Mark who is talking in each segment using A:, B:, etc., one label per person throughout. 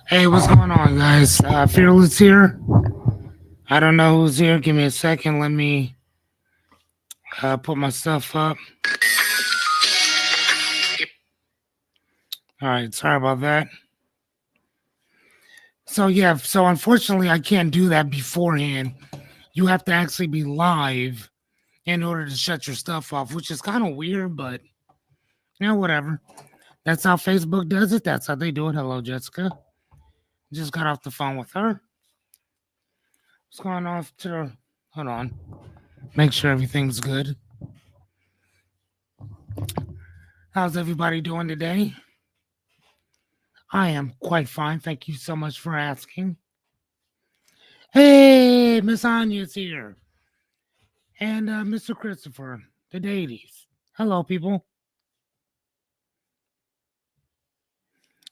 A: Hey, what's going on, guys? Fearless here. I don't know who's here. Give me a second. Let me put my stuff up. All right, sorry about that. So unfortunately, I can't do that beforehand. You have to actually be live in order to shut your stuff off, which is kind of weird, but whatever. That's how Facebook does it. That's how they do it. Hello, Jessica. Just got off the phone with her. What's going on to the? Hold on. Make sure everything's good. How's everybody doing today? I am quite fine. Thank you so much for asking. Hey, Miss Anya's here. And Mr. Christopher, the Dadies. Hello, people.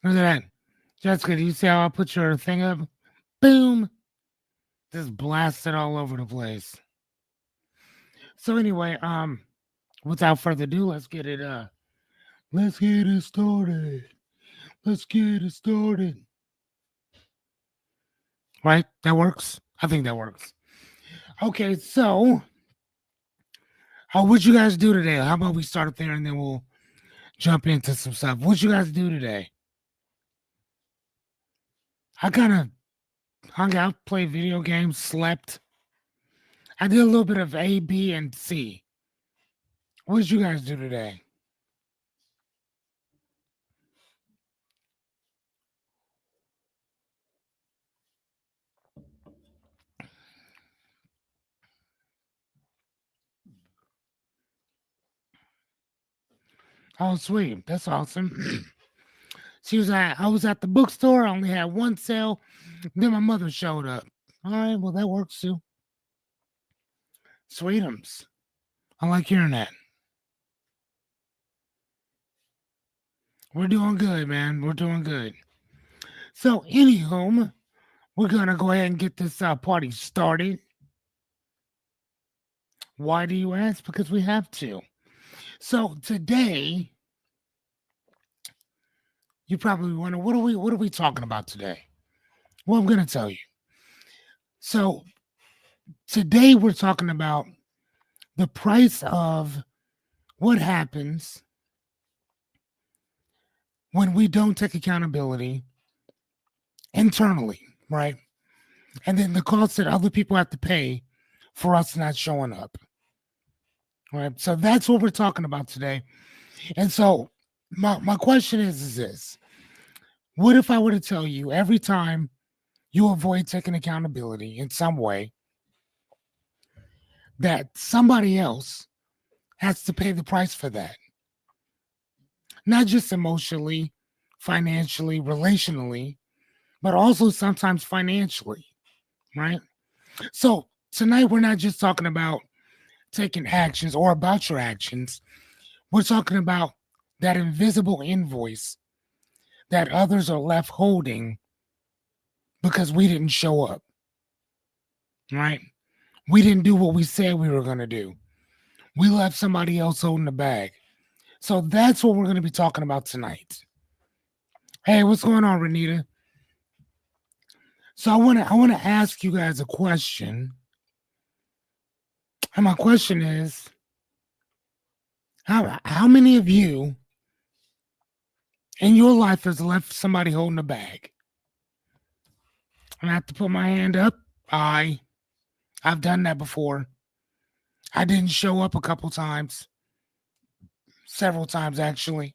A: Look at that. Jessica, do you see how I put your thing up? Boom. Just blasted all over the place. So anyway, without further ado, let's get it started. Let's get it started. Right? That works? I think that works. Okay, so what'd you guys do today? How about we start there and then we'll jump into some stuff. What you guys do today? I kind of hung out, played video games, slept. I did a little bit of A, B, and C. What did you guys do today? Oh, sweet. That's awesome. I was at the bookstore. I only had one sale. Then my mother showed up. All right, well, that works too. Sweetums. I like hearing that. We're doing good, man. We're doing good. So, anywho, we're going to go ahead and get this party started. Why do you ask? Because we have to. So, today, you probably wonder, what are we talking about today? Well, I'm going to tell you. So, today we're talking about the price of what happens when we don't take accountability internally, right? And then the cost that other people have to pay for us not showing up. Right. So that's what we're talking about today. And so my question is this. What if I were to tell you every time you avoid taking accountability in some way, that somebody else has to pay the price for that? Not just emotionally, financially, relationally, but also sometimes financially, right? So tonight we're not just talking about taking actions or about your actions. We're talking about that invisible invoice that others are left holding because we didn't show up, right? We didn't do what we said we were going to do. We left somebody else holding the bag. So that's what we're going to be talking about tonight. Hey, what's going on, Renita? So I want to ask you guys a question. And my question is, how many of you in your life has left somebody holding a bag? I have to put my hand up. I've done that before. I didn't show up a couple times, several times actually.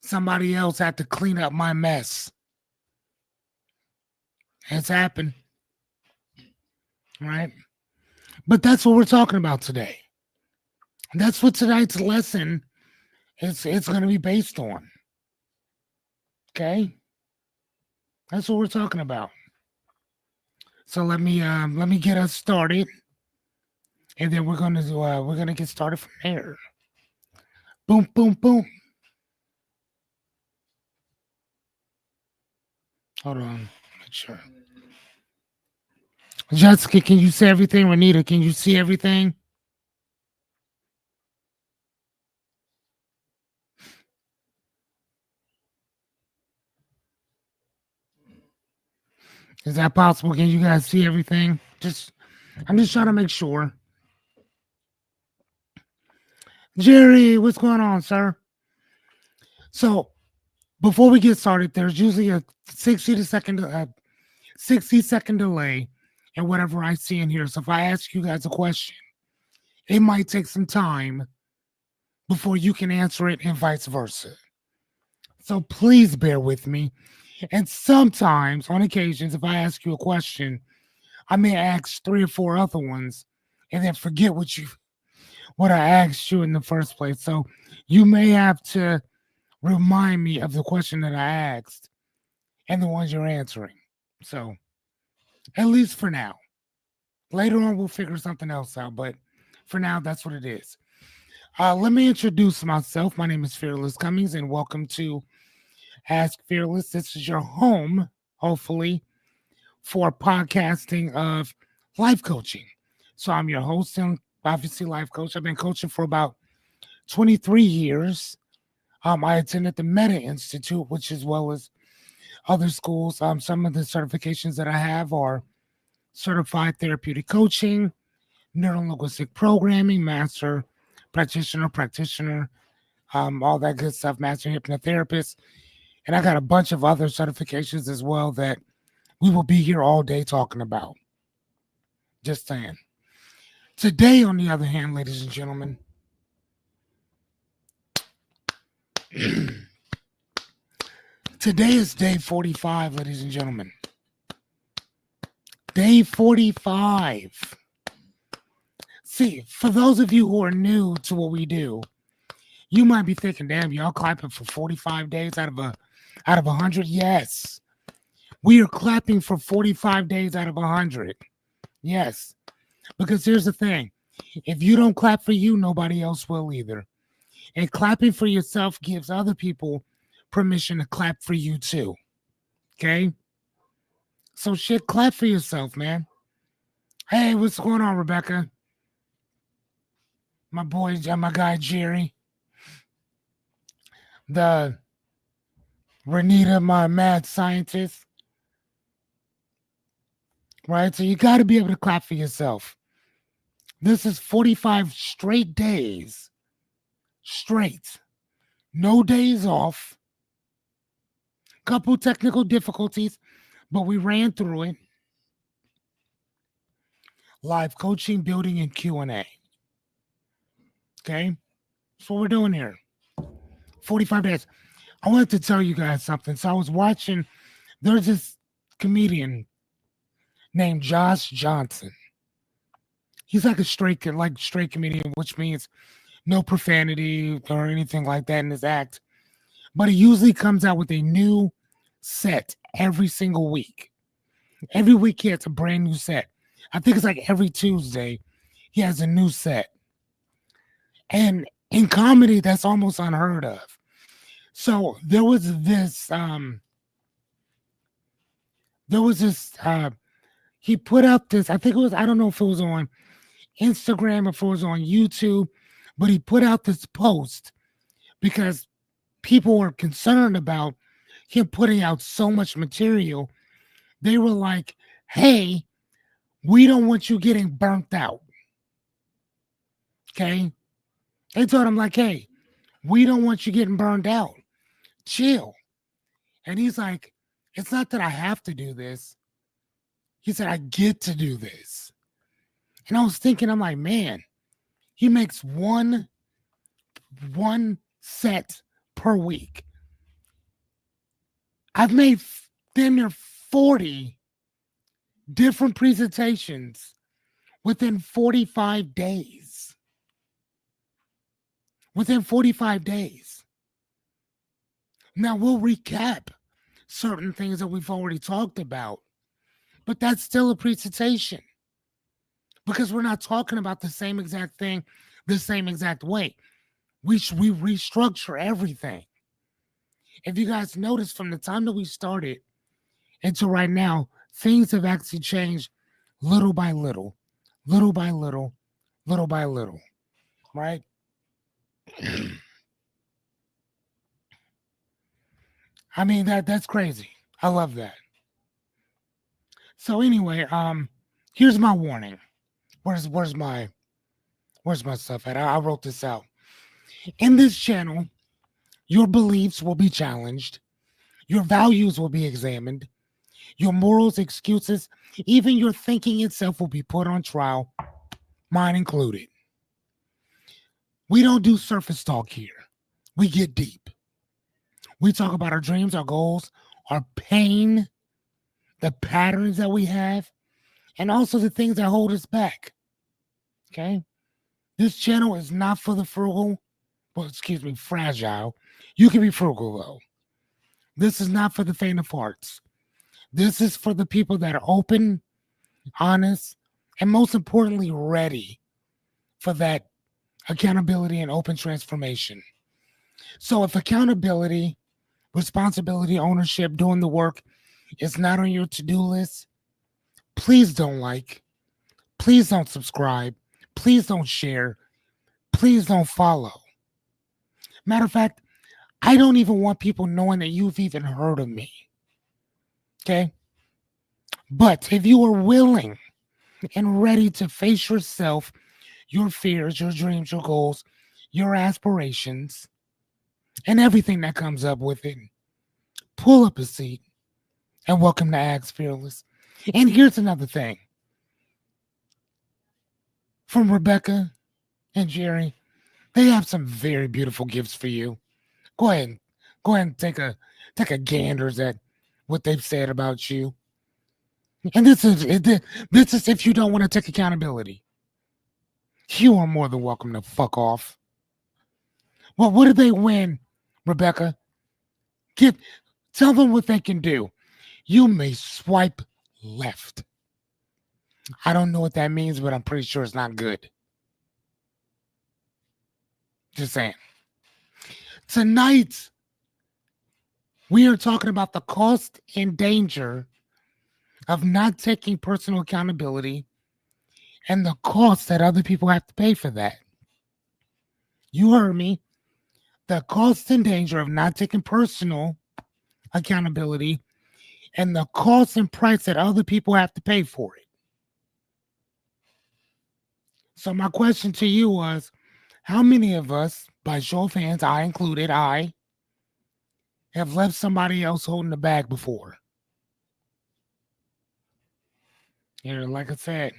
A: Somebody else had to clean up my mess. It's happened, right? But that's what we're talking about today. That's what tonight's lesson it's going to be based on. Okay, that's what we're talking about. So let me get us started, and then we're gonna get started from there. Boom, boom, boom. Hold on, make sure. Jessica, can you see everything? Renita, can you see everything? Is that possible? Can you guys see everything? I'm just trying to make sure. Jerry, what's going on, sir? So before we get started, there's usually a 60-second delay in whatever I see in here. So if I ask you guys a question, it might take some time before you can answer it and vice versa. So please bear with me. And sometimes, on occasions, if I ask you a question, I may ask three or four other ones and then forget what I asked you in the first place. So you may have to remind me of the question that I asked and the ones you're answering. So at least for now. Later on, we'll figure something else out, but for now, that's what it is. Let me introduce myself. My name is Fearless Cummings, and welcome to Ask Fearless. This is your home, hopefully, for podcasting of life coaching. So I'm your host and obviously life coach. I've been coaching for about 23 years. I attended the Meta Institute, which as well as other schools. Some of the certifications that I have are certified therapeutic coaching, neuro-linguistic programming, master practitioner, all that good stuff, master hypnotherapist. And I got a bunch of other certifications as well that we will be here all day talking about. Just saying. Today, on the other hand, ladies and gentlemen, today is day 45, ladies and gentlemen. Day 45. See, for those of you who are new to what we do, you might be thinking, damn, y'all clapping for 45 days out of 100? Yes. We are clapping for 45 days out of 100. Yes. Because here's the thing. If you don't clap for you, nobody else will either. And clapping for yourself gives other people permission to clap for you too. Okay? So shit, clap for yourself, man. Hey, what's going on, Rebecca? My guy Jerry. The Renita, my mad scientist. Right? So you got to be able to clap for yourself. This is 45 straight days. Straight. No days off. Couple technical difficulties, but we ran through it. Live coaching, building, and Q&A. Okay? That's what we're doing here. 45 days. I wanted to tell you guys something. So I was watching, there's this comedian named Josh Johnson. He's like a straight comedian, which means no profanity or anything like that in his act. But he usually comes out with a new set every single week. Every week he has a brand new set. I think it's like every Tuesday he has a new set. And in comedy, that's almost unheard of. So there was this he put out this, I think it was, I don't know if it was on Instagram or if it was on YouTube, but he put out this post because people were concerned about him putting out so much material. They were like, hey, we don't want you getting burnt out. Okay? They told him, like, hey, we don't want you getting burned out. Chill. And he's like, it's not that I have to do this. He said, I get to do this. And I was thinking, I'm like, man, he makes one set per week. I've made damn near 40 different presentations within 45 days. Within 45 days. Now we'll recap certain things that we've already talked about, but that's still a presentation because we're not talking about the same exact thing the same exact way. We restructure everything. If you guys notice, from the time that we started until right now, things have actually changed little by little, little by little, little by little, right? I mean, that's crazy. I love that. So anyway, here's my warning. Where's my stuff at? I wrote this out. In this channel, your beliefs will be challenged, your values will be examined, your morals, excuses, even your thinking itself will be put on trial, mine included. We don't do surface talk here. We get deep. We talk about our dreams, our goals, our pain, the patterns that we have, and also the things that hold us back. Okay? This channel is not for the frugal, fragile. You can be frugal though. This is not for the faint of hearts. This is for the people that are open, honest, and most importantly, ready for that accountability and open transformation. So if accountability, responsibility, ownership, doing the work is not on your to-do list, please don't like, please don't subscribe, please don't share, please don't follow. Matter of fact, I don't even want people knowing that you've even heard of me. Okay? But if you are willing and ready to face yourself, your fears, your dreams, your goals, your aspirations, and everything that comes up with it, pull up a seat and welcome to Ags Fearless. And here's another thing from Rebecca and Jerry. They have some very beautiful gifts for you. Go ahead, and take a ganders at what they've said about you. And this is if you don't want to take accountability. You are more than welcome to fuck off. Well, what did they win, Rebecca? Tell them what they can do. You may swipe left. I don't know what that means, but I'm pretty sure it's not good. Just saying. Tonight, we are talking about the cost and danger of not taking personal accountability and the cost that other people have to pay for that. You heard me. The cost and danger of not taking personal accountability and the cost and price that other people have to pay for it. So my question to you was, how many of us, by show of hands, I included, have left somebody else holding the bag before? Here, like I said,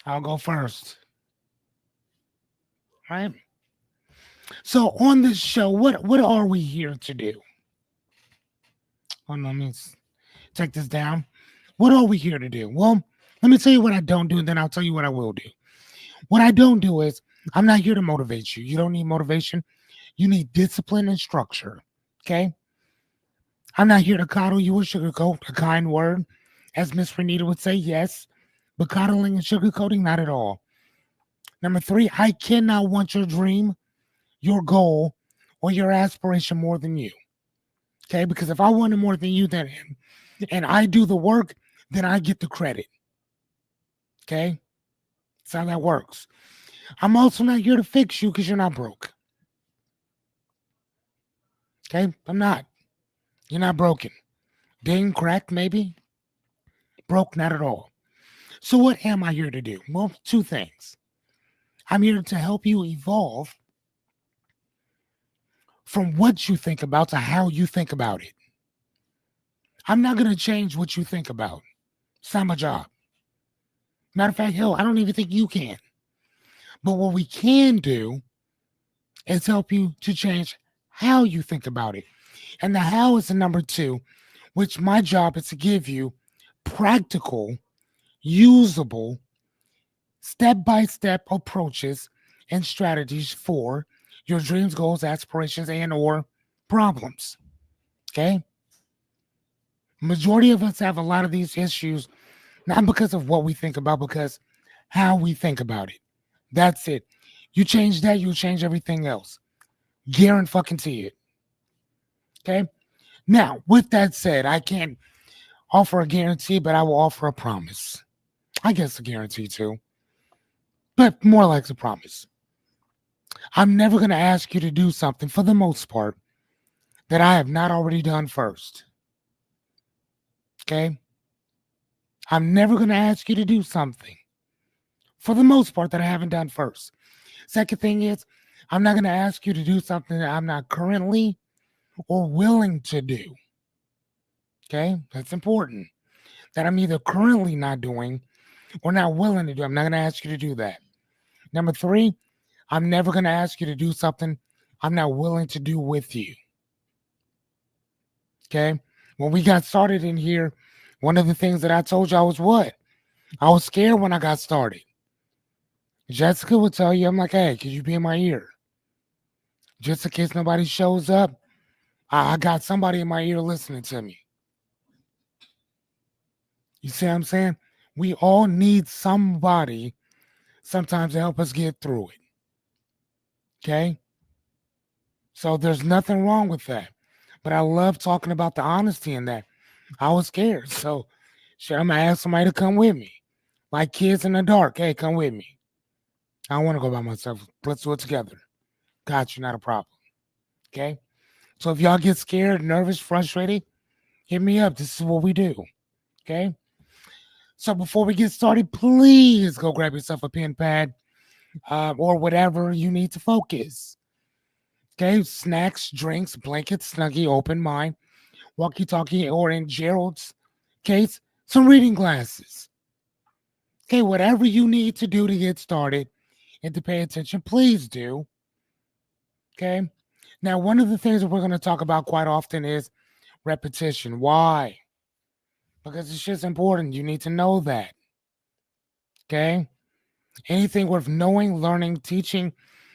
A: I'll go first. Right? So on this show, what are we here to do? Hold on, let me take this down. What are we here to do? Well, let me tell you what I don't do, and then I'll tell you what I will do. What I don't do is I'm not here to motivate you. You don't need motivation. You need discipline and structure. Okay? I'm not here to coddle you or sugarcoat a kind word. As Miss Renita would say, yes. But coddling and sugarcoating, not at all. Number 3, I cannot want your dream, your goal, or your aspiration more than you. Okay? Because if I want it more than you, then and I do the work, then I get the credit. Okay? That's how that works. I'm also not here to fix you because you're not broke. Okay? I'm not. You're not broken. Ding, cracked, maybe. Broke, not at all. So what am I here to do? Well, 2 things. I'm here to help you evolve from what you think about to how you think about it. I'm not going to change what you think about. It's not my job. Matter of fact, hell, I don't even think you can. But what we can do is help you to change how you think about it. And the how is the number 2, which my job is to give you practical, usable, step-by-step approaches and strategies for your dreams, goals, aspirations, and or problems. Okay? Majority of us have a lot of these issues, not because of what we think about, because how we think about it. That's it. You change that, you'll change everything else. Guarantee it. Okay? Now, with that said, I can't offer a guarantee, but I will offer a promise. I guess a guarantee too, but more like a promise. I'm never going to ask you to do something, for the most part, that I have not already done first. Okay. I'm never going to ask you to do something for the most part that I haven't done first. Second thing is, I'm not going to ask you to do something that I'm not currently or willing to do. Okay. That's important. That I'm either currently not doing or not willing to do. I'm not going to ask you to do that. Number three, I'm never going to ask you to do something I'm not willing to do with you. Okay. When we got started in here, one of the things that I told you I was what? I was scared when I got started. Jessica would tell you, I'm like, hey, could you be in my ear? Just in case nobody shows up, I got somebody in my ear listening to me. You see what I'm saying? We all need somebody sometimes to help us get through it. Okay? So there's nothing wrong with that. But I love talking about the honesty in that. I was scared. So sure, I'm gonna ask somebody to come with me. Like kids in the dark. Hey, come with me. I don't want to go by myself. Let's do it together. Got you, not a problem. Okay? So if y'all get scared, nervous, frustrated, hit me up. This is what we do. Okay? So before we get started, please go grab yourself a pen pad or whatever you need to focus. Okay? Snacks, drinks, blankets, snuggie, open mind, walkie talkie, or in Gerald's case, some reading glasses. Okay? Whatever you need to do to get started and to pay attention, please do. Okay? Now, one of the things that we're going to talk about quite often is repetition. Why? Because it's just important. You need to know that. Okay? Anything worth knowing, learning, teaching,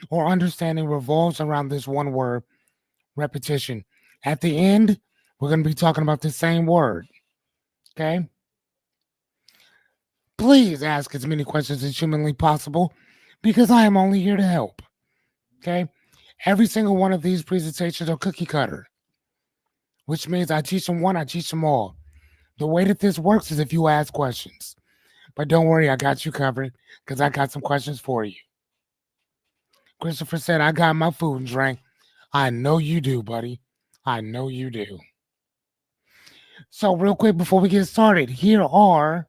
A: or understanding revolves around this one word, repetition. At the end, we're going to be talking about the same word. Okay? Please ask as many questions as humanly possible because I am only here to help. Okay? Every single one of these presentations are cookie cutter, which means I teach them one, I teach them all. The way that this works is if you ask questions. But don't worry, I got you covered because I got some questions for you. Christopher said, I got my food and drink. I know you do, buddy. I know you do. So, real quick before we get started, here are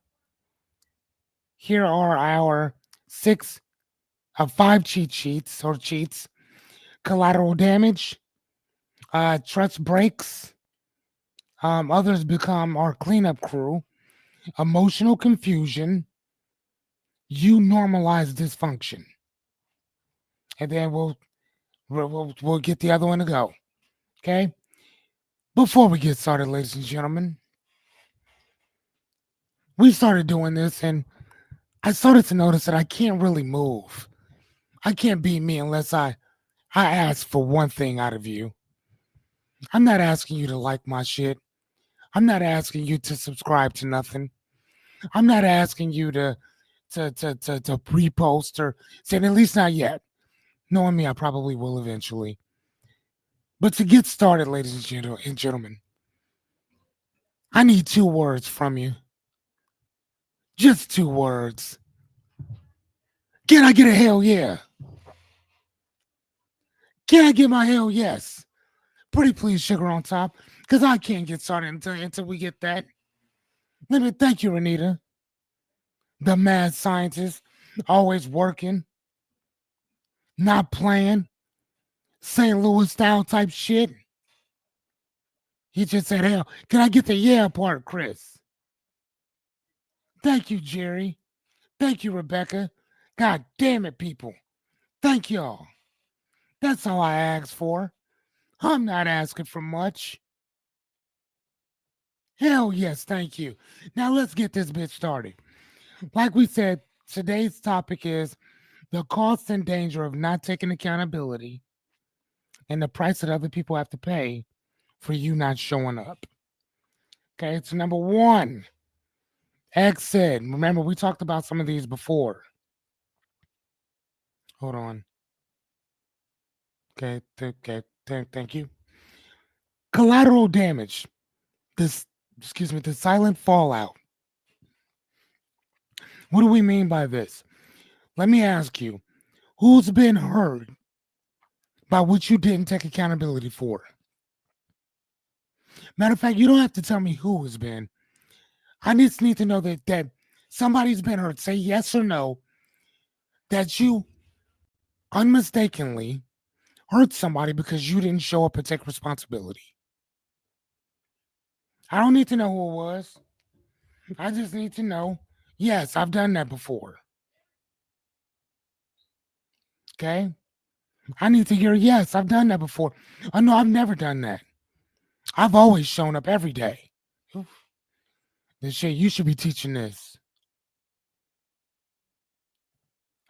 A: our five cheat sheets or cheats: collateral damage, trust breaks, others become our cleanup crew, emotional confusion, you normalize dysfunction, and then we'll get the other one to go. Okay. Before we get started, ladies and gentlemen, we started doing this, and I started to notice that I can't really move. I can't be me unless I ask for one thing out of you. I'm not asking you to like my shit. I'm not asking you to subscribe to nothing. I'm not asking you to repost or saying at least not yet. Knowing me, I probably will eventually. But to get started, ladies and gentlemen, I need two words from you. Just two words. Can I get a hell yeah? Can I get my hell yes? Pretty please, sugar on top, because I can't get started until we get that. Let me thank you, Renita, the mad scientist, always working, not playing, St. Louis style type shit. He just said, hell, can I get the yeah part, Chris? Thank you, Jerry. Thank you, Rebecca. God damn it, people. Thank y'all. That's all I asked for. I'm not asking for much. Hell yes, thank you. Now let's get this bitch started. Like we said, today's topic is the cost and danger of not taking accountability and the price that other people have to pay for you not showing up. Okay, so number one, exit. Remember, we talked about some of these before. Hold on. Okay, thank you. Collateral damage. The silent fallout. What do we mean by this? Let me ask you, who's been hurt by what you didn't take accountability for? Matter of fact, you don't have to tell me who has been. I just need to know that somebody's been hurt. Say yes or no that you unmistakably hurt somebody because you didn't show up and take responsibility. I don't need to know who it was. I just need to know, yes, I've done that before. Okay? I need to hear, yes, I've done that before. Oh, no, I've never done that. I've always shown up every day. Oof. This shit, you should be teaching this.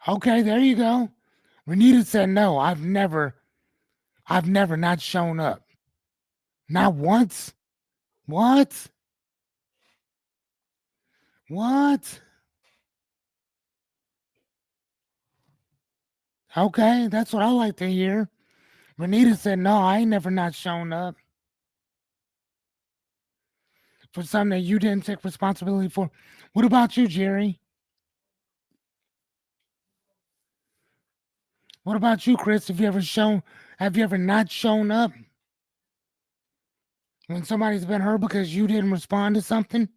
A: Okay, there you go. Renita said, no, I've never not shown up. Not once. What? What? Okay, that's what I like to hear. Renita said, no, I ain't never not shown up for something that you didn't take responsibility for. What about you, Jerry? What about you, Chris? Have you ever not shown up when somebody's been hurt because you didn't respond to something?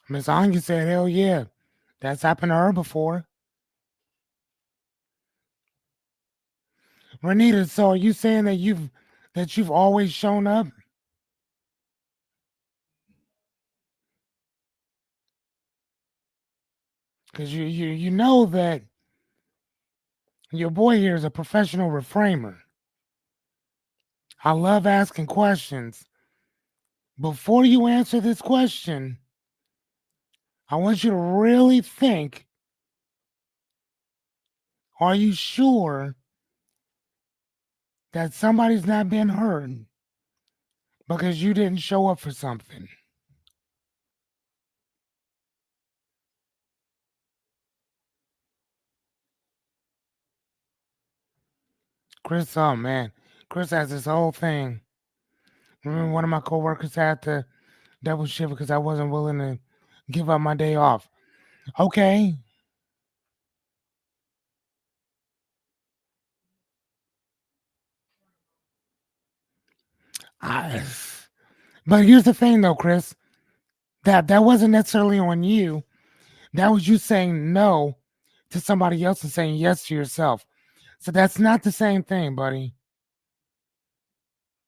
A: Miss Anya said, hell yeah. That's happened to her before. Renita, so are you saying that you've always shown up? Because you know that your boy here is a professional reframer. I love asking questions. Before you answer this question, I want you to really think, are you sure that somebody's not been hurt because you didn't show up for something? Chris, oh man, Chris has this whole thing. Remember, one of my coworkers had to double shift because I wasn't willing to give up my day off. Okay, I, but here's the thing, though, Chris. That wasn't necessarily on you. That was you saying no to somebody else and saying yes to yourself. So that's not the same thing, buddy.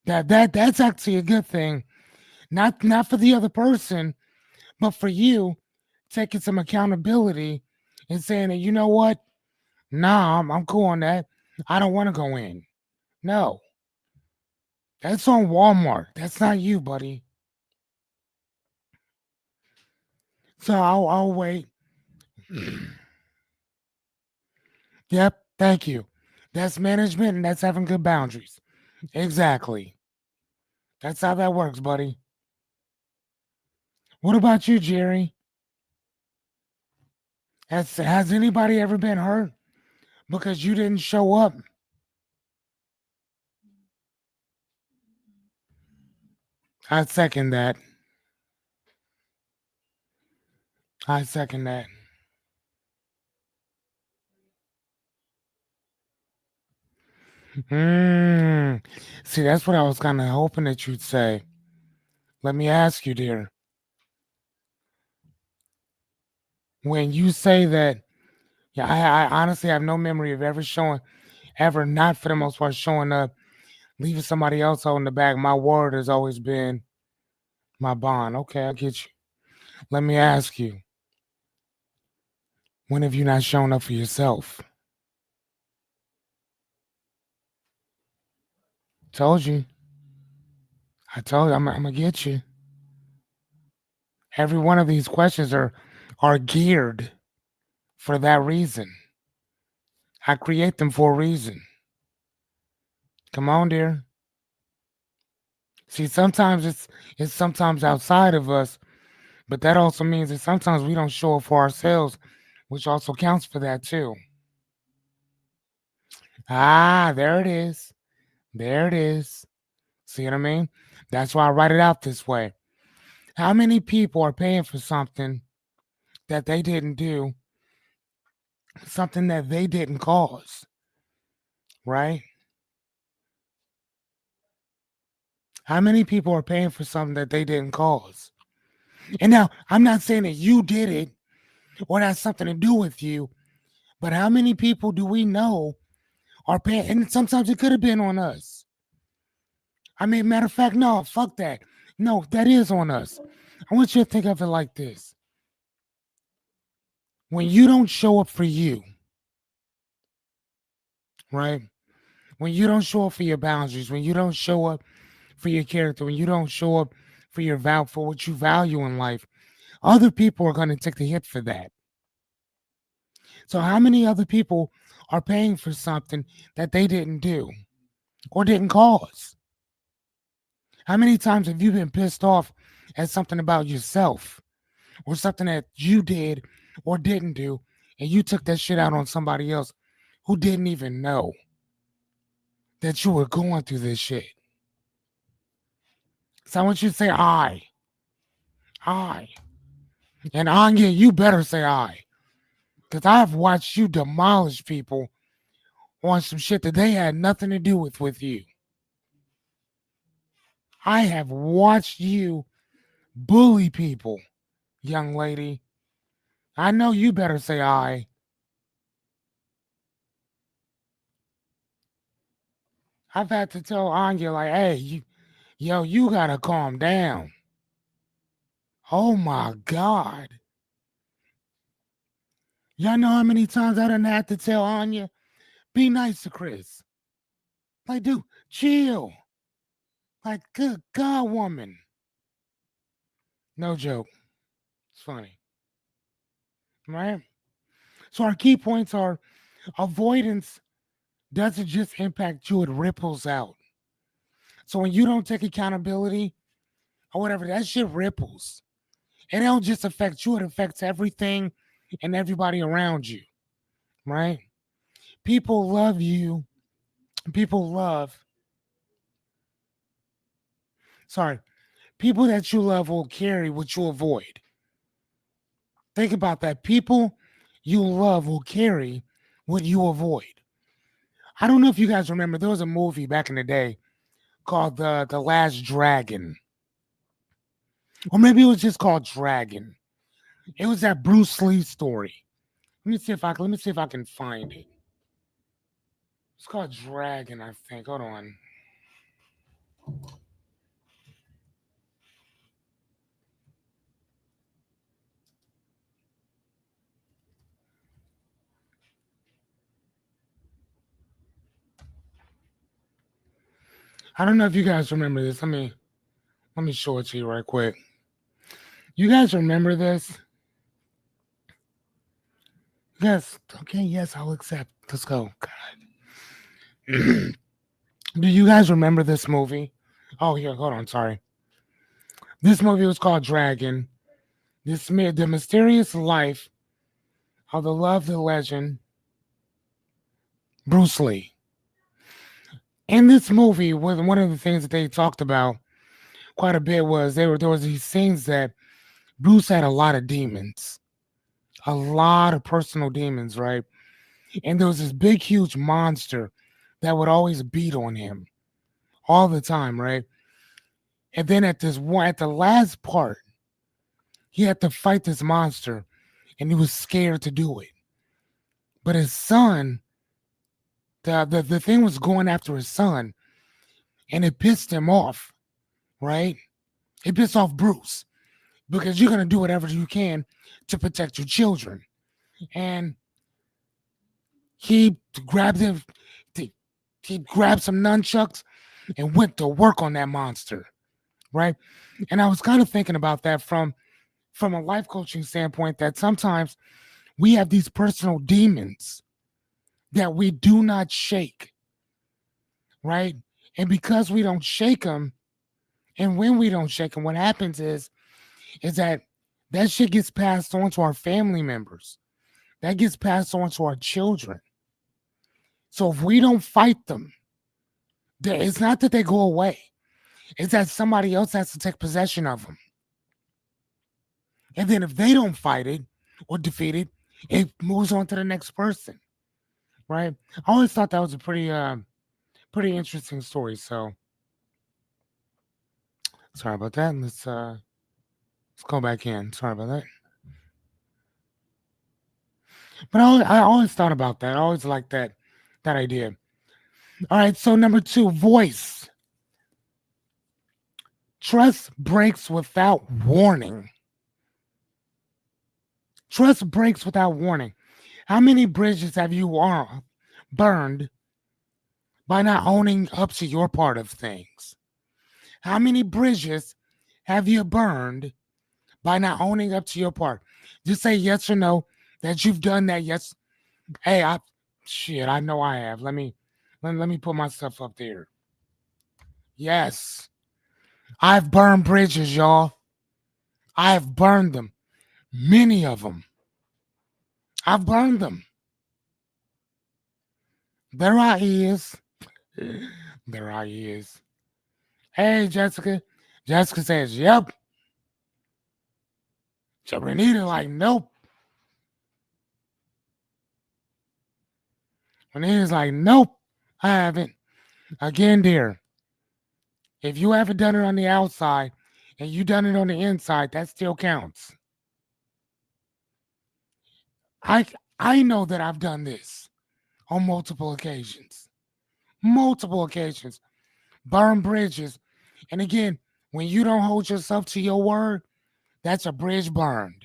A: That's actually a good thing. Not for the other person, but for you taking some accountability and saying that, you know what? Nah, I'm cool on that. I don't want to go in. No, that's on Walmart. That's not you, buddy. So I'll wait. Yep, thank you. That's management and that's having good boundaries. Exactly. That's how that works, buddy. What about you, Jerry? Has anybody ever been hurt because you didn't show up? I second that. I second that. Mm. See, that's what I was kind of hoping that you'd say. Let me ask you, dear. When you say that, yeah, I honestly have no memory of ever not for the most part showing up, leaving somebody else holding the bag. My word has always been my bond. Okay, I get you. Let me ask you, when have you not shown up for yourself? Told you. I told you, I'm gonna get you. Every one of these questions are geared for that reason. I create them for a reason. Come on, dear. See, sometimes it's sometimes outside of us, but that also means that sometimes we don't show up for ourselves, which also counts for that too. Ah, there it is. There it is. See what I mean? That's why I write it out this way. How many people are paying for something that they didn't do, something that they didn't cause, right? How many people are paying for something that they didn't cause? And now, I'm not saying that you did it or that's something to do with you, but how many people do we know are paying? And sometimes it could have been on us. I mean, matter of fact, no, fuck that. No, that is on us. I want you to think of it like this: when you don't show up for you, right? When you don't show up for your boundaries, when you don't show up for your character, when you don't show up for your for what you value in life, other people are going to take the hit for that. So, how many other people are paying for something that they didn't do or didn't cause? How many times have you been pissed off at something about yourself or something that you did or didn't do, and you took that shit out on somebody else who didn't even know that you were going through this shit? So I want you to say I. And Anya, you better say I. Because I've watched you demolish people on some shit that they had nothing to do with you. I have watched you bully people, young lady. I know you better say I. I've had to tell Anya, like, hey, you gotta calm down. Oh my God. Y'all know how many times I done had to tell Anya, be nice to Chris. Like, dude, chill. Like, good God, woman. No joke. It's funny. Right? So our key points are: avoidance doesn't just impact you, it ripples out. So when you don't take accountability or whatever, that shit ripples. It don't just affect you, it affects everything and everybody around you. Right? People love you. People love, sorry, people that you love will carry what you avoid. Think about that. People you love will carry what you avoid. I don't know if you guys remember, there was a movie back in the day called The Last Dragon. Or maybe it was just called Dragon. It was that Bruce Lee story. Let me see if I can find it. It's called Dragon, I think. Hold on. I don't know if you guys remember this. Let me show it to you right quick. You guys remember this? Yes. Okay, yes, I'll accept. Let's go. God. Do you guys remember this movie? Oh, here, hold on, sorry. This movie was called Dragon. The mysterious life of the loved legend Bruce Lee. In this movie, one of the things that they talked about quite a bit was there was these scenes that Bruce had a lot of demons, a lot of personal demons, right? And there was this big, huge monster that would always beat on him all the time, right? And then at the last part, he had to fight this monster, and he was scared to do it. But his son, the thing was going after his son, and it pissed him off, right? It pissed off Bruce because you're gonna do whatever you can to protect your children. And he grabbed him, he grabbed some nunchucks and went to work on that monster, right? And I was kind of thinking about that from a life coaching standpoint, that sometimes we have these personal demons that we do not shake, right? And because we don't shake them, and when we don't shake them, what happens is that shit gets passed on to our family members. That gets passed on to our children. So if we don't fight them, it's not that they go away. It's that somebody else has to take possession of them. And then if they don't fight it or defeat it, it moves on to the next person. Right? I always thought that was a pretty interesting story. So Sorry about that. Let's go back in. Sorry about that. But I always thought about that. I always liked that idea. All right, so number two, voice. Trust breaks without warning. Trust breaks without warning. How many bridges have you burned by not owning up to your part of things? How many bridges have you burned by not owning up to your part? Just say yes or no that you've done that. Yes. Hey, I know I have. Let me put myself up there. Yes. I've burned bridges, y'all. I've burned them. Many of them. I've burned them. There I is. There I is. Hey, Jessica. Jessica says, yep. So Renita like, nope. Renita's like, nope. I haven't. Again, dear. If you haven't done it on the outside and you done it on the inside, that still counts. I I know that I've done this on multiple occasions. Multiple occasions. Burn bridges. And again, when you don't hold yourself to your word, that's a bridge burned.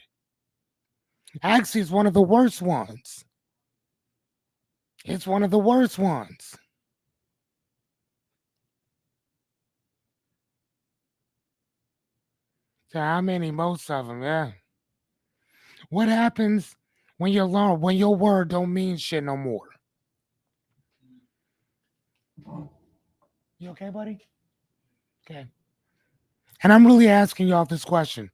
A: Actually, it's one of the worst ones. It's one of the worst ones. So how many? Most of them, yeah. What happens when your word don't mean shit no more? You okay, buddy? Okay. And I'm really asking y'all this question.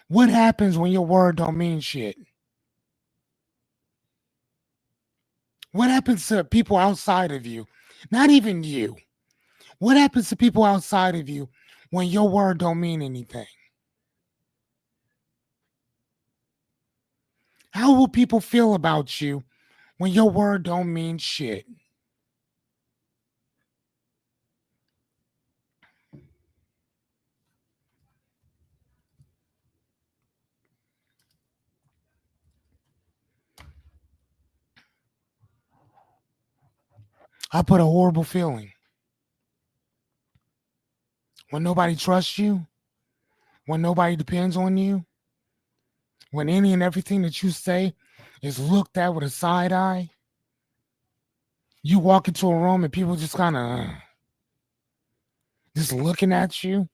A: What happens when your word don't mean shit? What happens to people outside of you? Not even you. What happens to people outside of you when your word don't mean anything? How will people feel about you when your word don't mean shit? I put a horrible feeling when nobody trusts you, when nobody depends on you, when any and everything that you say is looked at with a side eye. You walk into a room and people just kind of just looking at you.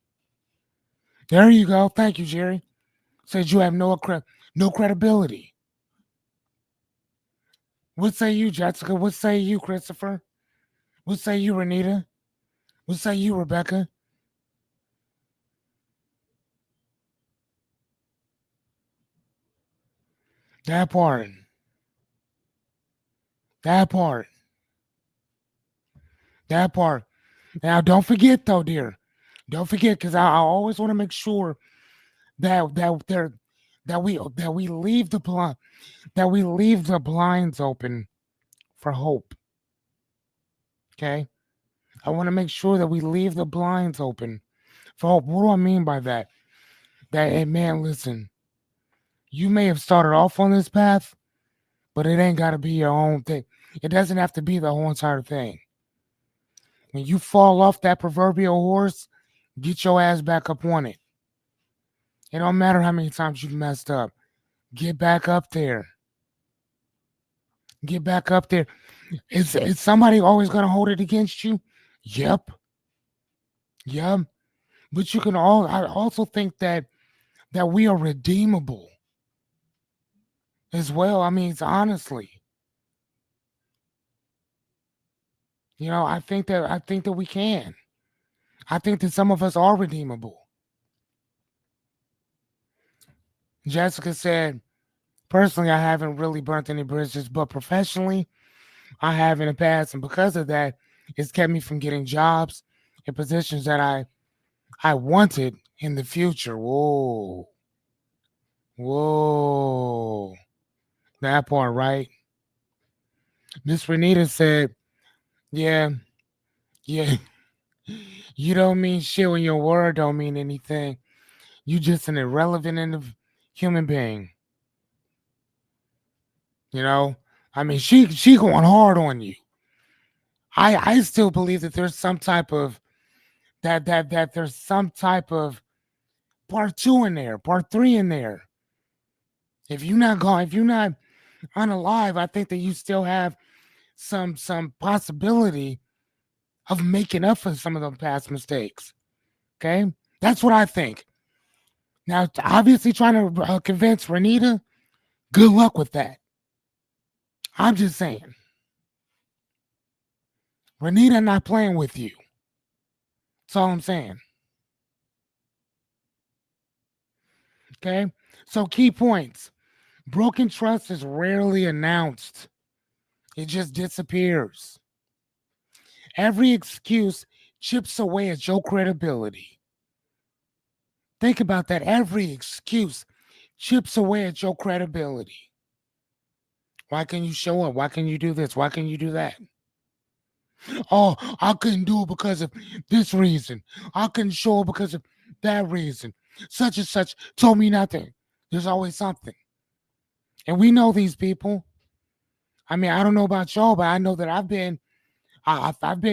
A: There you go. Thank you, Jerry. Said you have no credibility. What say you, Jessica? What say you, Christopher? What say you, Renita? What say you, Rebecca? That part. That part. That part. Now, don't forget though, dear. Don't forget, because I always want to make sure that we leave the blinds open for hope. Okay, I want to make sure that we leave the blinds open for hope. What do I mean by that? That hey, man, listen, you may have started off on this path, but it ain't got to be your own thing. It doesn't have to be the whole entire thing. When you fall off that proverbial horse, get your ass back up on it. It don't matter how many times you've messed up. Get back up there. Get back up there. Is somebody always gonna hold it against you? Yep. Yep. But you can all I also think that we are redeemable as well. I mean, it's honestly. I think that we can. I think that some of us are redeemable. Jessica said, personally, I haven't really burnt any bridges, but professionally, I have in the past, and because of that, it's kept me from getting jobs in positions that I wanted in the future. Whoa. Whoa. That part, right? Miss Renita said, yeah, yeah. You don't mean shit when your word don't mean anything. You just an irrelevant human being. You know? I mean, she going hard on you. I still believe that there's some type of that there's some type of part two in there, part three in there. If you're not unalive, I think that you still have some possibility of making up for some of the past mistakes. Okay, that's what I think. Now, obviously, trying to convince Renita, good luck with that. I'm just saying, Renita not playing with you. That's all I'm saying. Okay, so key points: broken trust is rarely announced. It just disappears. Every excuse chips away at your credibility. Think about that. Every excuse chips away at your credibility. Why can you show up? Why can you do this? Why can you do that? Oh, I couldn't do it because of this reason. I couldn't show up because of that reason. Such and such told me nothing. There's always something. And we know these people. I mean, I don't know about y'all, but I know that I've been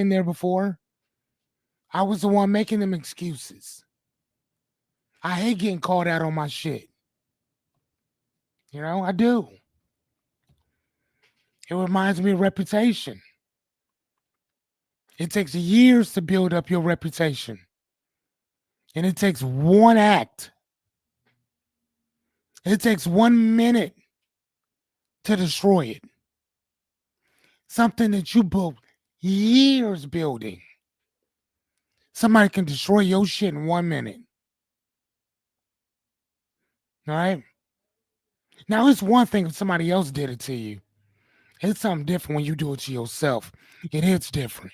A: there before. I was the one making them excuses. I hate getting called out on my shit. I do. It reminds me of reputation. It takes years to build up your reputation. And it takes one act. It takes 1 minute to destroy it. Something that you built years building. Somebody can destroy your shit in 1 minute. All right? Now, it's one thing if somebody else did it to you. It's something different when you do it to yourself. It hits different.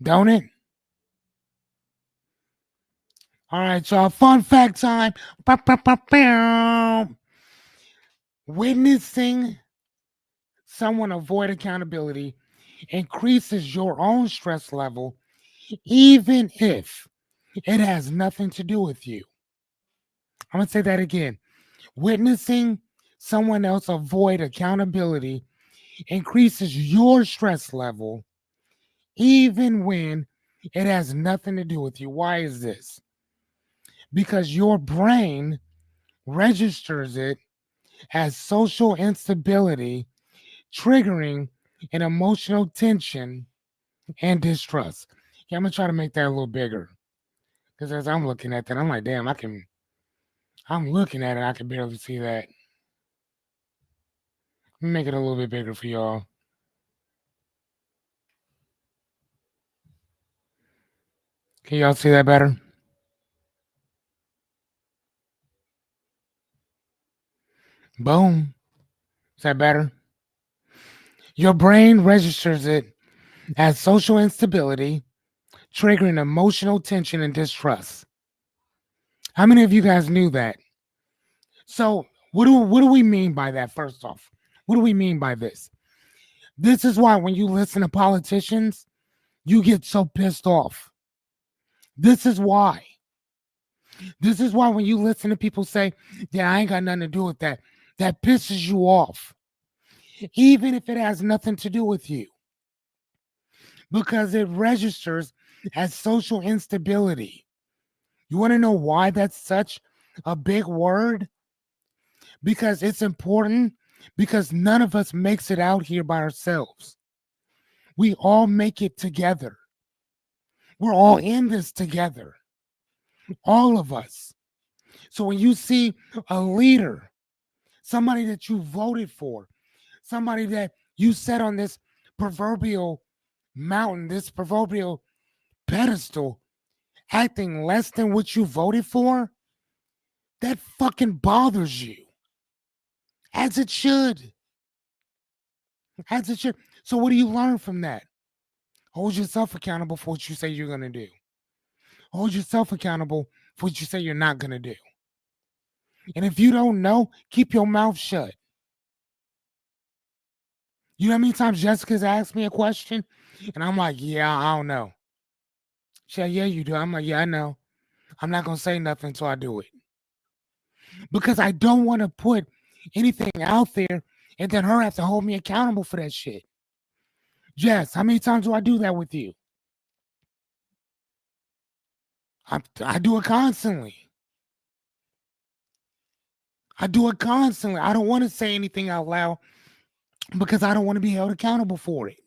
A: Don't it? All right, y'all. Fun fact time. Witnessing someone avoid accountability increases your own stress level, even if it has nothing to do with you. I'm going to say that again. Witnessing someone else avoid accountability increases your stress level, even when it has nothing to do with you. Why is this? Because your brain registers it as social instability, triggering an emotional tension and distrust. Yeah, I'm gonna try to make that a little bigger. Because as I'm looking at that, I'm like, damn, I'm looking at it, I can barely see that. Let me make it a little bit bigger for y'all. Can y'all see that better? Boom. Is that better? Your brain registers it as social instability, triggering emotional tension and distrust. How many of you guys knew that? So, what do we mean by that? First off, what do we mean by this? This is why when you listen to politicians, you get so pissed off. This is why. This is why when you listen to people say, "Yeah, I ain't got nothing to do with that," that pisses you off, even if it has nothing to do with you, because it registers as social instability. You want to know why that's such a big word? Because it's important, because none of us makes it out here by ourselves. We all make it together. We're all in this together. All of us. So when you see a leader, somebody that you voted for, somebody that you set on this proverbial mountain, this proverbial pedestal, acting less than what you voted for, that fucking bothers you. As it should. As it should. So what do you learn from that? Hold yourself accountable for what you say you're going to do. Hold yourself accountable for what you say you're not going to do. And if you don't know, keep your mouth shut. You know how many times Jessica's asked me a question and I'm like, yeah, I don't know. She said, yeah, you do. I'm like, yeah, I know. I'm not gonna say nothing until I do it. Because I don't want to put anything out there and then her have to hold me accountable for that shit. Jess, how many times do I do that with you? I do it constantly. I do it constantly. I don't want to say anything out loud because I don't want to be held accountable for it.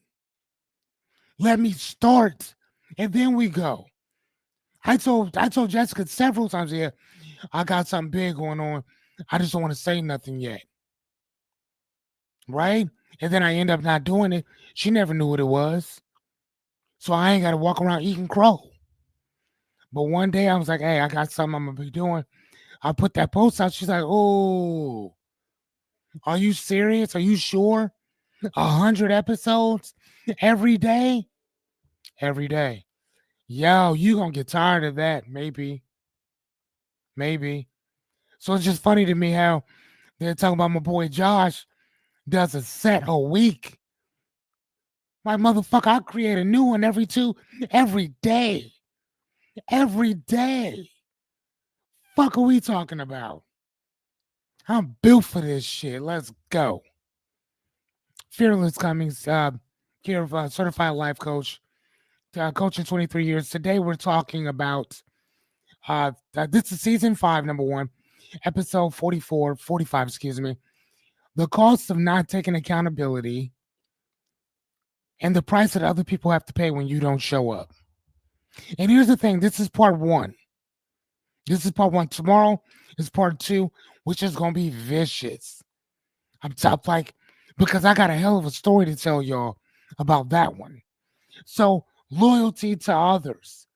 A: Let me start and then we go. I told Jessica several times, yeah, I got something big going on. I just don't want to say nothing yet. Right? And then I end up not doing it. She never knew what it was. So I ain't gotta walk around eating crow. But one day I was like, hey, I got something I'm gonna be doing. I put that post out. She's like, oh, are you serious? Are you sure? 100 episodes every day? Every day. Yo, you gonna get tired of that. Maybe. Maybe. So it's just funny to me how they're talking about my boy Josh does a set a week. My motherfucker, I create a new one every day. Every day. Fuck are we talking about? I'm built for this shit. Let's go. Fearless Cummings, here, certified life coach, coaching 23 years. Today we're talking about, this is season 5, number 1, episode 45, excuse me. The cost of not taking accountability and the price that other people have to pay when you don't show up. And here's the thing, this is part 1. This is part 1. Tomorrow is part 2, which is going to be vicious. I'm top like, because I got a hell of a story to tell y'all about that one. So loyalty to others.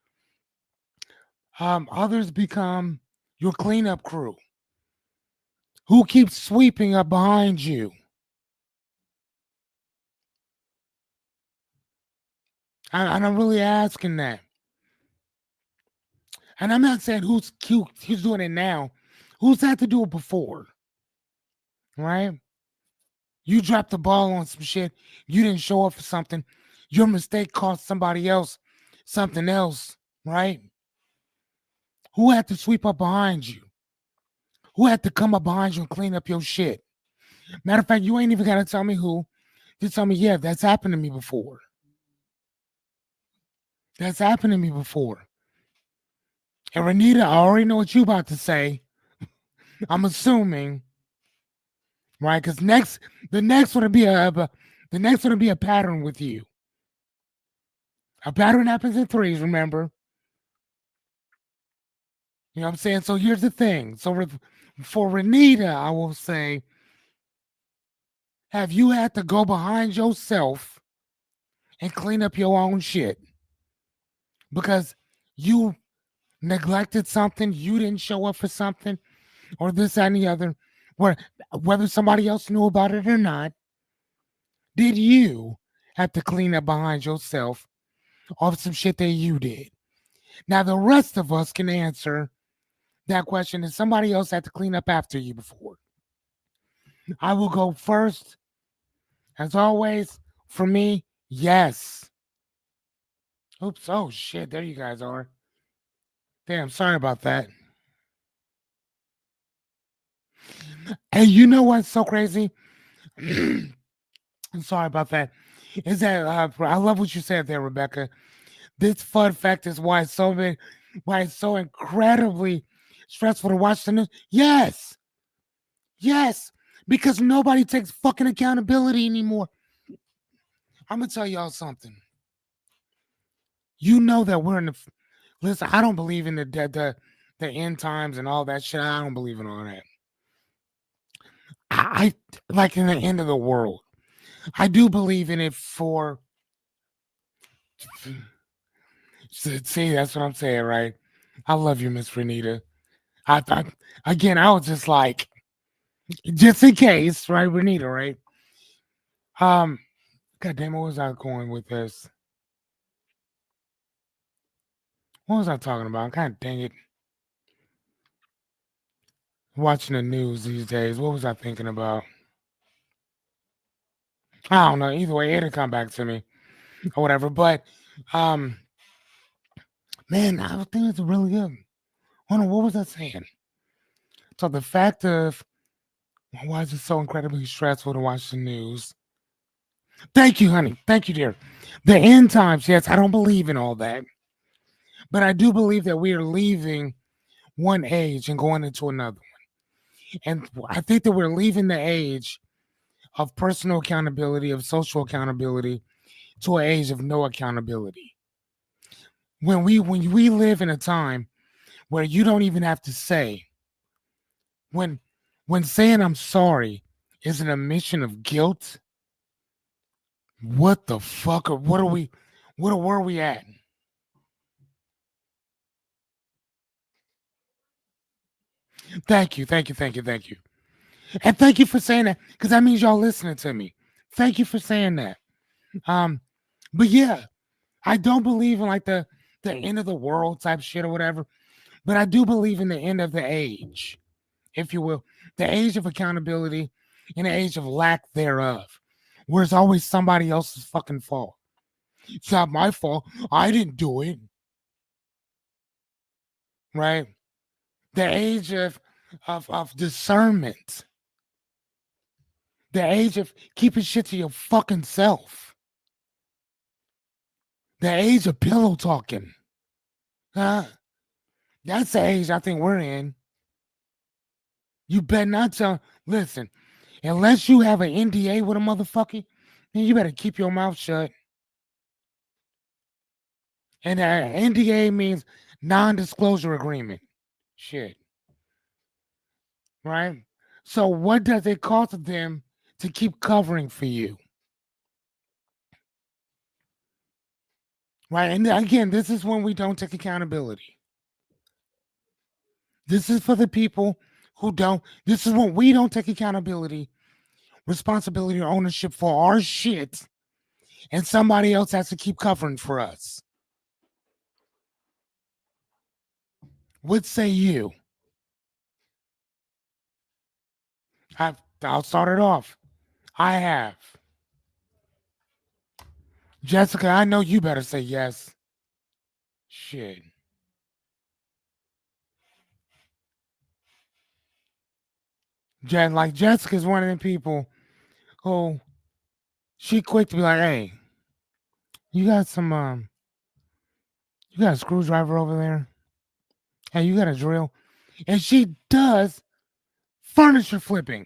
A: Others become your cleanup crew. Who keeps sweeping up behind you? And I'm really asking that. And I'm not saying who's cute, who's doing it now. Who's had to do it before? Right? You dropped the ball on some shit. You didn't show up for something. Your mistake cost somebody else something else, right? Who had to sweep up behind you? Who had to come up behind you and clean up your shit? Matter of fact, you ain't even got to tell me who. Just tell me, yeah, that's happened to me before. That's happened to me before. And Renita, I already know what you about to say. I'm assuming, right? Because the next one to be a pattern with you. A pattern happens in threes. Remember, you know what I'm saying. So here's the thing. So for Renita, I will say, have you had to go behind yourself and clean up your own shit because you neglected something, you didn't show up for something, or this and the other, where whether somebody else knew about it or not, did you have to clean up behind yourself of some shit that you did? Now the rest of us can answer that question, and somebody else had to clean up after you before. I will go first. As always, for me, yes. Oops, oh shit, there you guys are. Damn, sorry about that. Hey, you know what's so crazy? I'm sorry about that. Is that I love what you said there, Rebecca. This fun fact is why it's so incredibly stressful to watch the news. Yes, yes, because nobody takes fucking accountability anymore. I'm gonna tell y'all something. You know that we're in the listen. I don't believe in the end times and all that shit. I don't believe in all that. I like in the end of the world. I do believe in it for. See, that's what I'm saying, right? I love you, Miss Renita. I thought again, I was just like, just in case, right, Renita, right? Um, God damn, what was I going with this? What was I talking about? God dang it. Watching the news these days. What was I thinking about? I don't know. Either way, it'll come back to me or whatever. But um, Man, I think it's really good. Hold on, what was I saying? So the fact of why is it so incredibly stressful to watch the news? Thank you, honey. Thank you, dear. The end times, yes, I don't believe in all that, but I do believe that we are leaving one age and going into another. And I think that we're leaving the age of personal accountability, of social accountability, to an age of no accountability. When we live in a time where you don't even have to say when when saying I'm sorry is an admission of guilt, what the fuck are what are we where are we at? Thank you, thank you, thank you, thank you. And thank you for saying that, because that means y'all listening to me. Thank you for saying that. Um, but yeah, I don't believe in like the end of the world type shit or whatever, but I do believe in the end of the age, if you will, the age of accountability and the age of lack thereof, where it's always somebody else's fucking fault. It's not my fault. I didn't do it. Right? The age of discernment. The age of keeping shit to your fucking self. The age of pillow talking. Huh? That's the age I think we're in. You better not tell. Listen, unless you have an NDA with a motherfucker, then you better keep your mouth shut. And NDA means non-disclosure agreement. Shit, right? So what does it cost them to keep covering for you? Right? And again, this is when we don't take accountability. This is for the people who don't. This is when we don't take accountability, responsibility, or ownership for our shit, and somebody else has to keep covering for us. What say you? I'll start it off. I have. Jessica, I know you better say yes. Shit. Like Jessica's one of them people who she quick to be like, hey, you got some you got a screwdriver over there? Hey, you got a drill? And she does furniture flipping.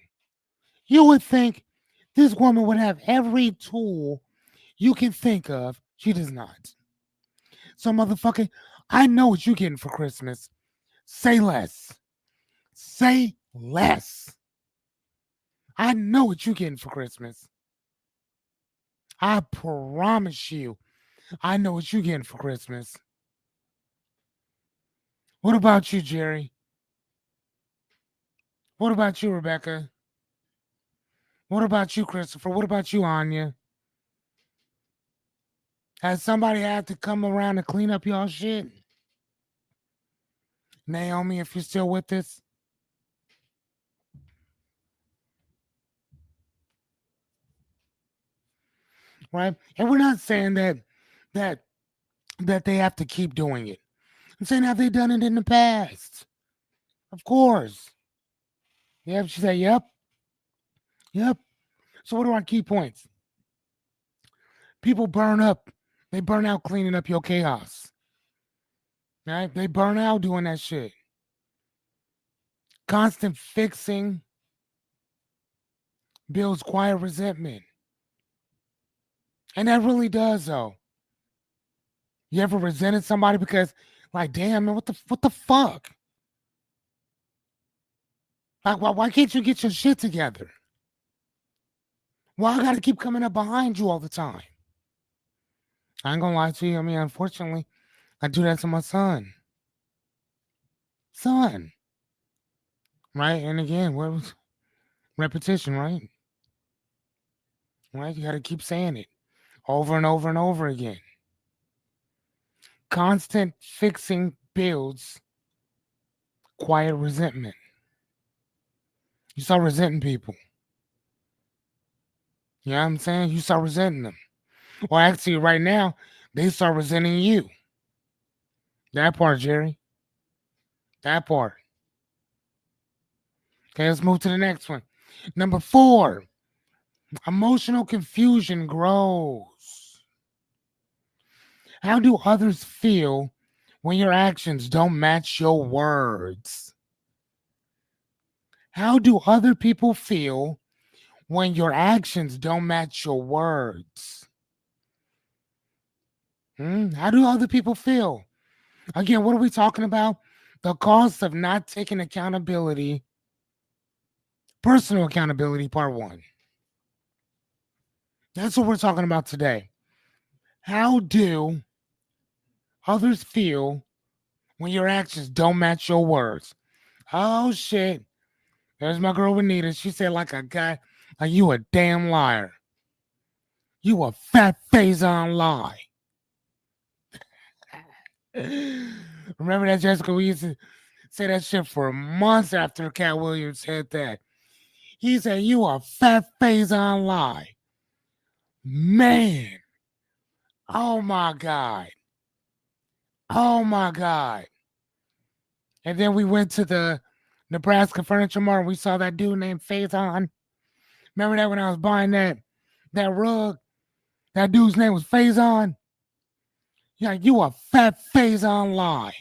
A: You would think this woman would have every tool you can think of. She does not. So, motherfucker, I know what you getting for Christmas. Say less. Say less. I know what you getting for Christmas. I promise you, I know what you getting for Christmas. What about you, Jerry? What about you, Rebecca? What about you, Christopher? What about you, Anya? Has somebody had to come around to clean up y'all shit? Naomi, if you're still with us, right? And we're not saying that that they have to keep doing it. I'm saying have they done it in the past? Of course. Yep. She said, yep, yep. So what are our key points? People burn up. They burn out cleaning up your chaos. Right? They burn out doing that shit. Constant fixing builds quiet resentment. And that really does though. You ever resented somebody because like, damn man, what the fuck? Like why can't you get your shit together? Why I gotta keep coming up behind you all the time? I ain't gonna lie to you. I mean, unfortunately, I do that to my son. Son. Right? And again, what was repetition, right? Right? You gotta keep saying it over and over and over again. Constant fixing builds quiet resentment. You start resenting people. You know what I'm saying? You start resenting them. Or actually, right now, they start resenting you. That part, Jerry. That part. Okay, let's move to the next one. Number 4, emotional confusion grows. How do others feel when your actions don't match your words? How do other people feel when your actions don't match your words? How do other people feel? Again, what are we talking about? The cost of not taking accountability, personal accountability, part 1. That's what we're talking about today. How do others feel when your actions don't match your words? Oh shit. There's my girl Renita. She said like a guy, like you a damn liar. You a fat face on lie. Remember that, Jessica? We used to say that shit for months after Cat Williams said that. He said, you a fat face on lie. Man. Oh my God. Oh my God. And then we went to the Nebraska Furniture Mart and we saw that dude named Faison. Remember that when I was buying that rug? That dude's name was Faison. Yeah, you a fat Faison lie.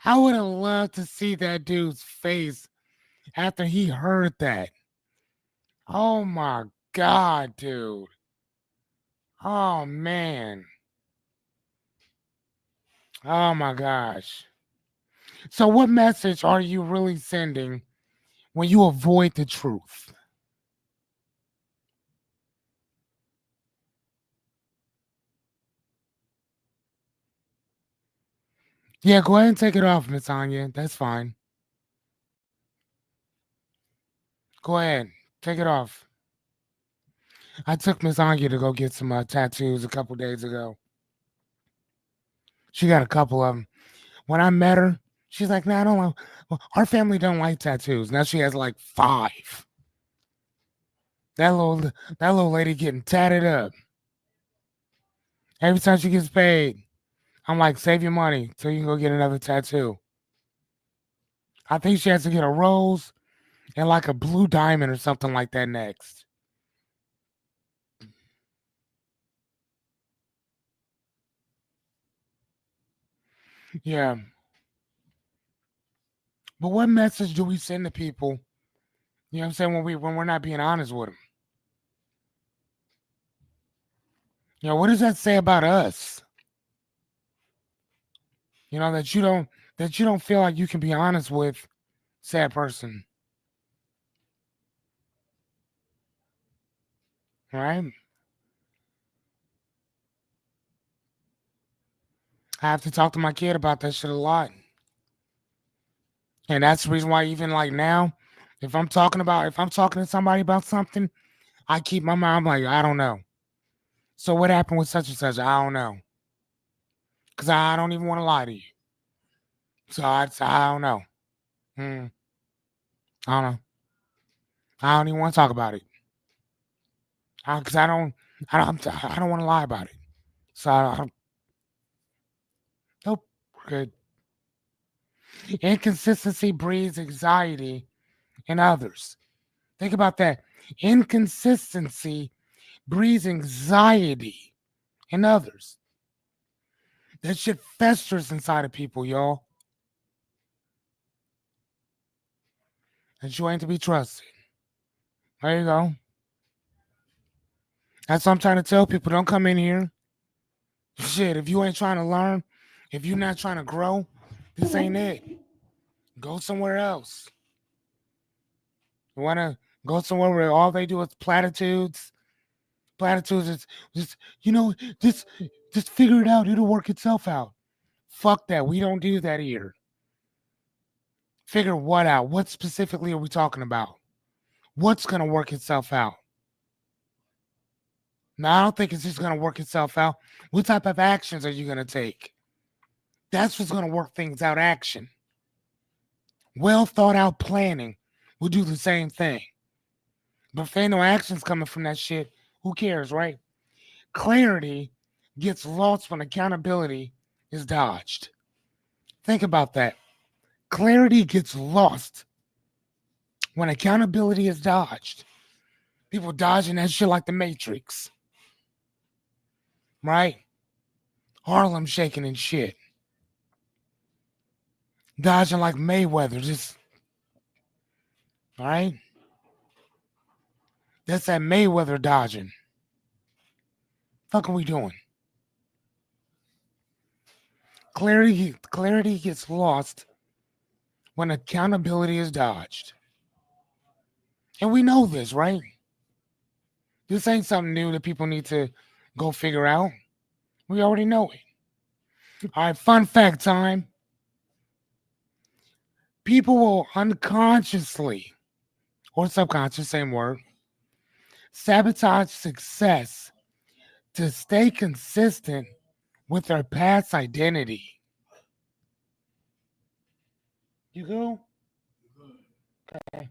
A: I would have loved to see that dude's face after he heard that. Oh my God, dude. Oh man. Oh my gosh. So, what message are you really sending when you avoid the truth? Yeah, go ahead and take it off, Miss Anya. That's fine. Go ahead. Take it off. I took Miss Anya to go get some tattoos a couple days ago. She got a couple of them. When I met her, she's like, "No, I don't like." Well, our family don't like tattoos. Now she has like 5. That little lady getting tatted up every time she gets paid. I'm like, save your money so you can go get another tattoo. I think she has to get a rose and like a blue diamond or something like that next. Yeah, but what message do we send to people? You know what I'm saying, when we're not being honest with them. You know, what does that say about us? You know, that you don't feel like you can be honest with said person, right? I have to talk to my kid about that shit a lot. And that's the reason why even like now, if I'm talking to somebody about something, I keep my mouth like, I don't know. So what happened with such and such? I don't know. Cause I don't even want to lie to you. So I don't know. Hmm, I don't know. I don't even want to talk about it. Cause I don't want to lie about it. So nope, we're good. Inconsistency breeds anxiety in others. Think about that. Inconsistency breeds anxiety in others. That shit festers inside of people, y'all. And you ain't to be trusted. There you go. That's what I'm trying to tell people. Don't come in here. Shit, if you ain't trying to learn, if you're not trying to grow, this ain't it. Go somewhere else. You want to go somewhere where all they do is platitudes? Platitudes is just, you know, just, just figure it out. It'll work itself out. Fuck that. We don't do that here. Figure what out? What specifically are we talking about? What's going to work itself out? Now, I don't think it's just going to work itself out. What type of actions are you going to take? That's what's going to work things out. Action. Well thought out planning will do the same thing. But if ain't no actions coming from that shit, who cares, right? Clarity gets lost when accountability is dodged. Think about that. Clarity gets lost when accountability is dodged. People dodging that shit like the Matrix, right? Harlem shaking and shit. Dodging like Mayweather, just, all right? That's that Mayweather dodging. Fuck are we doing? Clarity gets lost when accountability is dodged. And we know this, right? This ain't something new that people need to go figure out. We already know it. All right, fun fact time. People will unconsciously or subconscious, same word, sabotage success to stay consistent with their past identity. You go? Okay.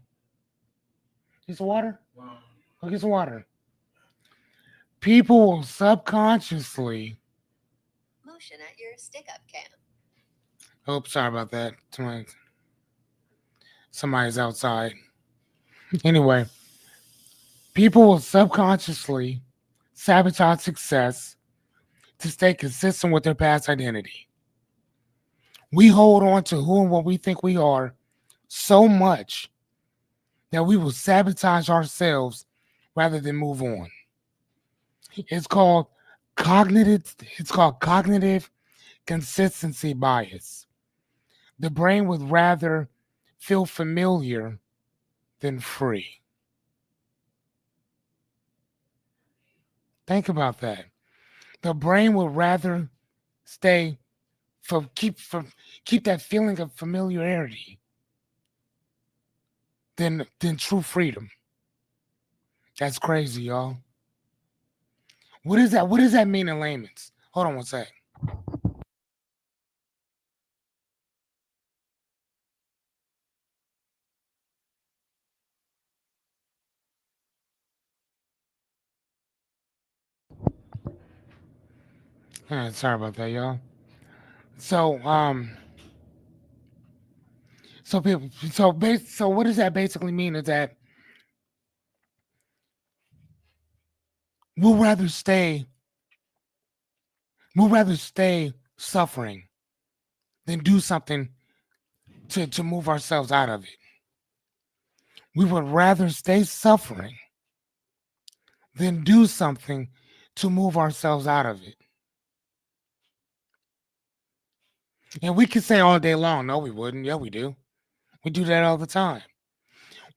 A: Get some water? Go get some water. People will subconsciously. Motion at your stick up cam. Oh, sorry about that. Somebody's outside. Anyway, people will subconsciously sabotage success to stay consistent with their past identity. We hold on to who and what we think we are so much that we will sabotage ourselves rather than move on. It's called cognitive consistency bias. The brain would rather feel familiar than free. Think about that. The brain would rather stay keep that feeling of familiarity than true freedom. That's crazy, y'all. What is that? What does that mean in layman's? Hold on one sec. All right, sorry about that, y'all. So so people so what does that basically mean is that we'll rather stay we'll rather stay suffering than do something to move ourselves out of it. We would rather stay suffering than do something to move ourselves out of it. And we can say all day long, no, we wouldn't. Yeah, we do. We do that all the time.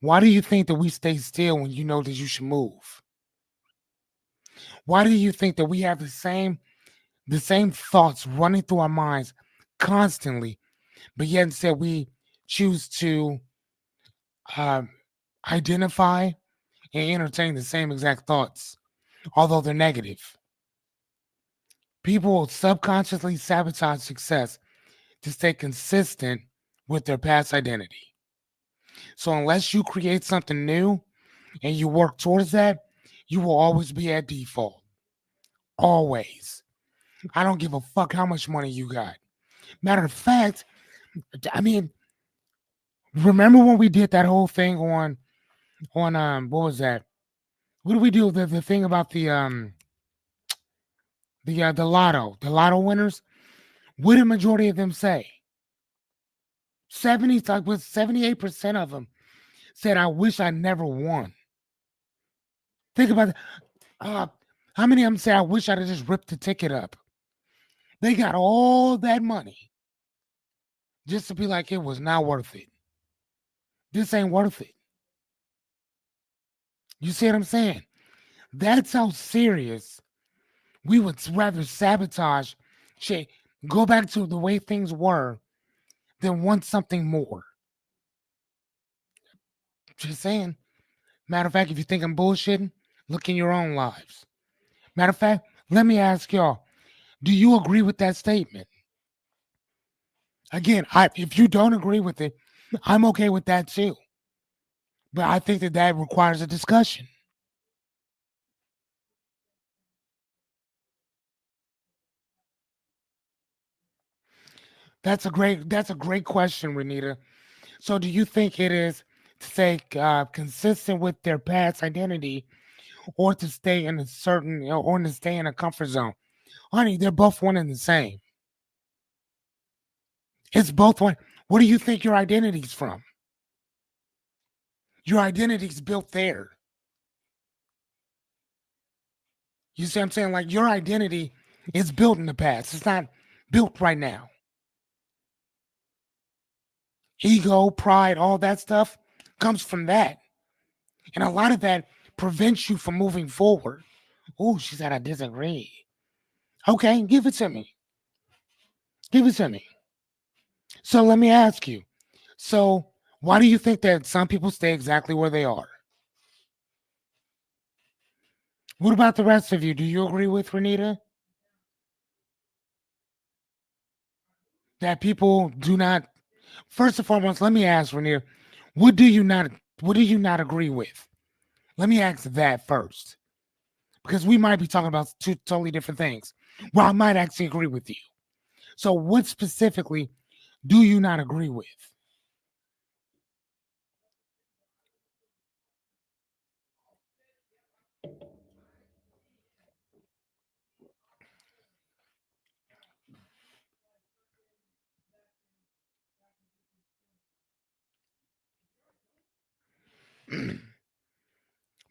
A: Why do you think that we stay still when you know that you should move? Why do you think that we have the same thoughts running through our minds constantly, but yet instead we choose to uh, identify and entertain the same exact thoughts, although they're negative? People will subconsciously sabotage success to stay consistent with their past identity. So unless you create something new and you work towards that, you will always be at default. Always. I don't give a fuck how much money you got. Matter of fact, I mean, remember when we did that whole thing on what was that? What did we do? The thing about the lotto winners? What did majority of them say? 70 like with 78% of them said, I wish I never won. Think about it. How many of them say, I wish I'd have just ripped the ticket up? They got all that money just to be like, it was not worth it. This ain't worth it. You see what I'm saying? That's how serious we would rather sabotage shit, go back to the way things were than want something more. Just saying. Matter of fact, if you think I'm bullshitting, look in your own lives. Matter of fact, let me ask y'all, do you agree with that statement? Again, if you don't agree with it, I'm okay with that too. But I think that requires a discussion. That's a great question, Renita. So, do you think it is to stay consistent with their past identity, or to stay in a certain, or to stay in a comfort zone? Honey, they're both one and the same. It's both one. What do you think your identity's from? Your identity's built there. You see what I'm saying? Like your identity is built in the past. It's not built right now. Ego, pride, all that stuff comes from that. And a lot of that prevents you from moving forward. Oh, she said I disagree. Okay, give it to me. Give it to me. So let me ask you. So why do you think that some people stay exactly where they are? What about the rest of you? Do you agree with Renita that people do not? First and foremost, let me ask Renita, what do you not? What do you not agree with? Let me ask that first, because we might be talking about two totally different things. Well, I might actually agree with you. So, what specifically do you not agree with?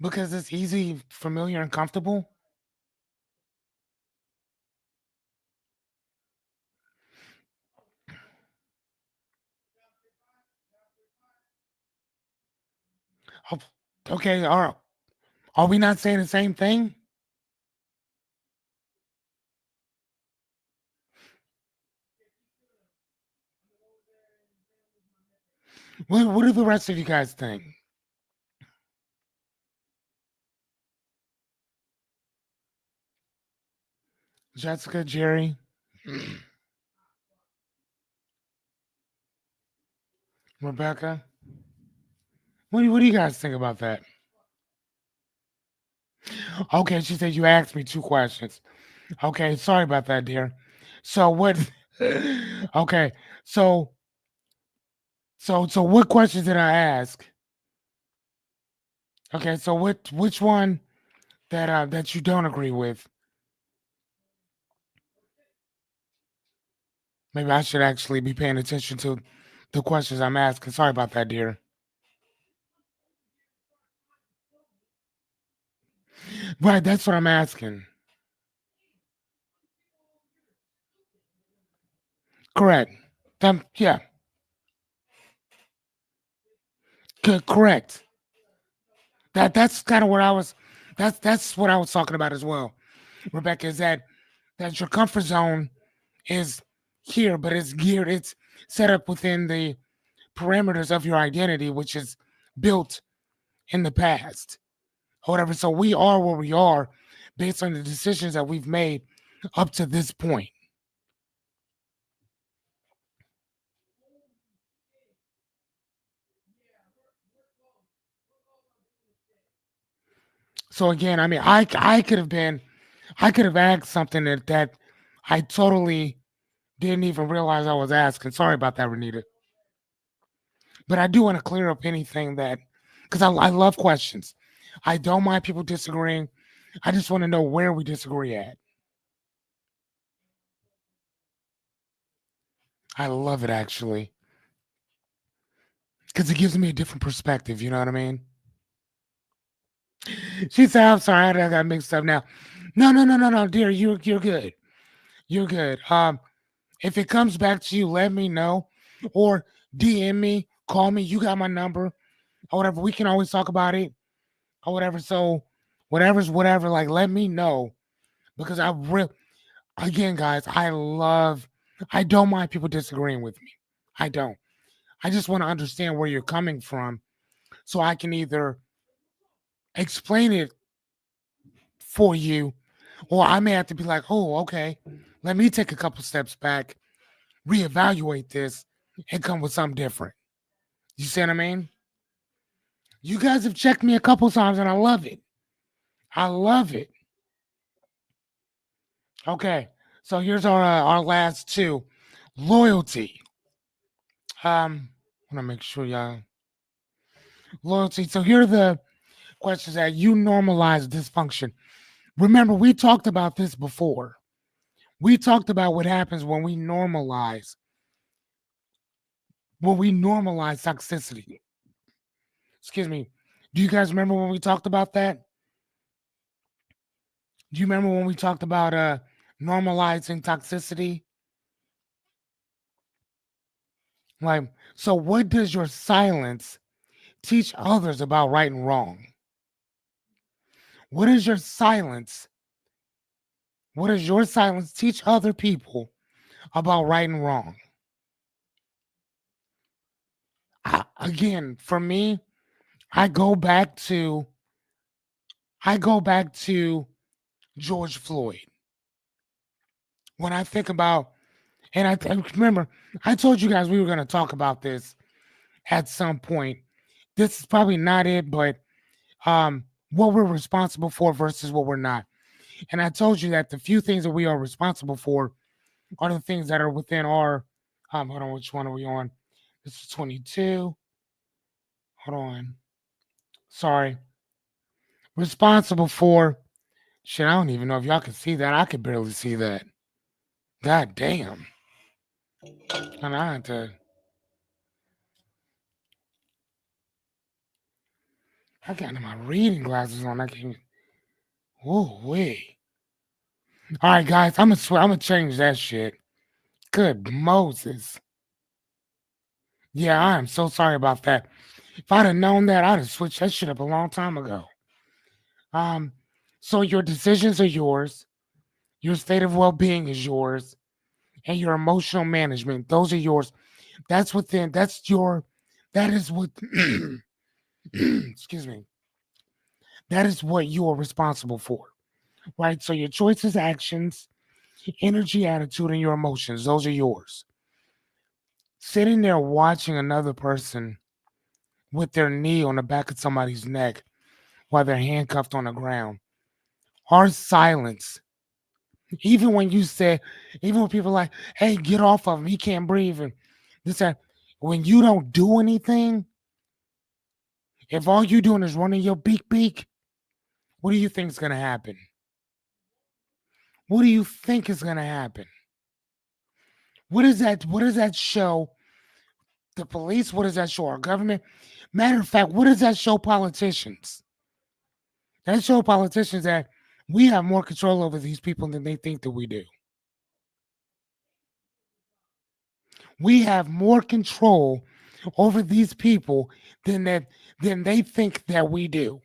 A: Because it's easy, familiar, and comfortable. Oh, okay, are we not saying the same thing? What do the rest of you guys think? Jessica, Jerry, Rebecca. What do you guys think about that? Okay, she said you asked me two questions. Okay, sorry about that, dear. So what? Okay, so so what questions did I ask? Okay, so which one that you don't agree with? Maybe I should actually be paying attention to the questions I'm asking. Sorry about that, dear. Right, that's what I'm asking. Correct. Yeah, correct. That's kind of what I was. That's what I was talking about as well, Rebecca. Is that your comfort zone is here, but it's geared. It's set up within the parameters of your identity, which is built in the past, or whatever. So we are where we are based on the decisions that we've made up to this point. So again, I mean, I could have asked something that I totally didn't even realize I was asking. Sorry about that, Renita. But I do want to clear up anything that, because I love questions. I don't mind people disagreeing. I just want to know where we disagree at. I love it actually, because it gives me a different perspective. You know what I mean? She said, "I'm sorry, I got mixed up now." No, no, no, no, no, dear, you're good. You're good. If it comes back to you, let me know, or DM me, call me. You got my number, or whatever. We can always talk about it, or whatever. So, whatever's whatever. Like, let me know, because I really, again, guys, I love. I don't mind people disagreeing with me. I don't. I just want to understand where you're coming from, so I can either explain it for you, or I may have to be like, oh, okay, let me take a couple steps back, reevaluate this, and come with something different. You see what I mean? You guys have checked me a couple times, and I love it. I love it. Okay, so here's our last two. Loyalty. I want to make sure y'all loyalty. So here are the questions that you normalize dysfunction. Remember, we talked about this before. We talked about what happens when we normalize toxicity. Excuse me. Do you guys remember when we talked about that? Do you remember when we talked about normalizing toxicity? Like, so what does your silence teach others about right and wrong? What is your silence? What does your silence teach other people about right and wrong? Again, for me, I go back to I go back to George Floyd. When I think about, and I remember I told you guys we were going to talk about this at some point. This is probably not it, but what we're responsible for versus what we're not. And I told you that the few things that we are responsible for are the things that are within our. Hold on, which one are we on? This is 22. Hold on. Sorry. Responsible for. Shit, I don't even know if y'all can see that. I could barely see that. God damn. And I had to. I got my reading glasses on. I can't. Oh wait. All right, guys. I'm gonna change that shit. Good Moses. Yeah, I am so sorry about that. If I'd have known that, I'd have switched that shit up a long time ago. Um, so your decisions are yours. Your state of well-being is yours, and your emotional management, those are yours. That's within. That's your. That is what. Excuse me. That is what you are responsible for, right? So your choices, actions, energy, attitude, and your emotions, those are yours. Sitting there watching another person with their knee on the back of somebody's neck while they're handcuffed on the ground. Our silence, even when you say, even when people are like, hey, get off of him, he can't breathe, and this, that, when you don't do anything, if all you're doing is running your beak, what do you think is going to happen? What do you think is going to happen? What is that? What does that show the police? What does that show our government? Matter of fact, what does that show politicians? That show politicians that we have more control over these people than they think that we do. We have more control over these people than they think that we do.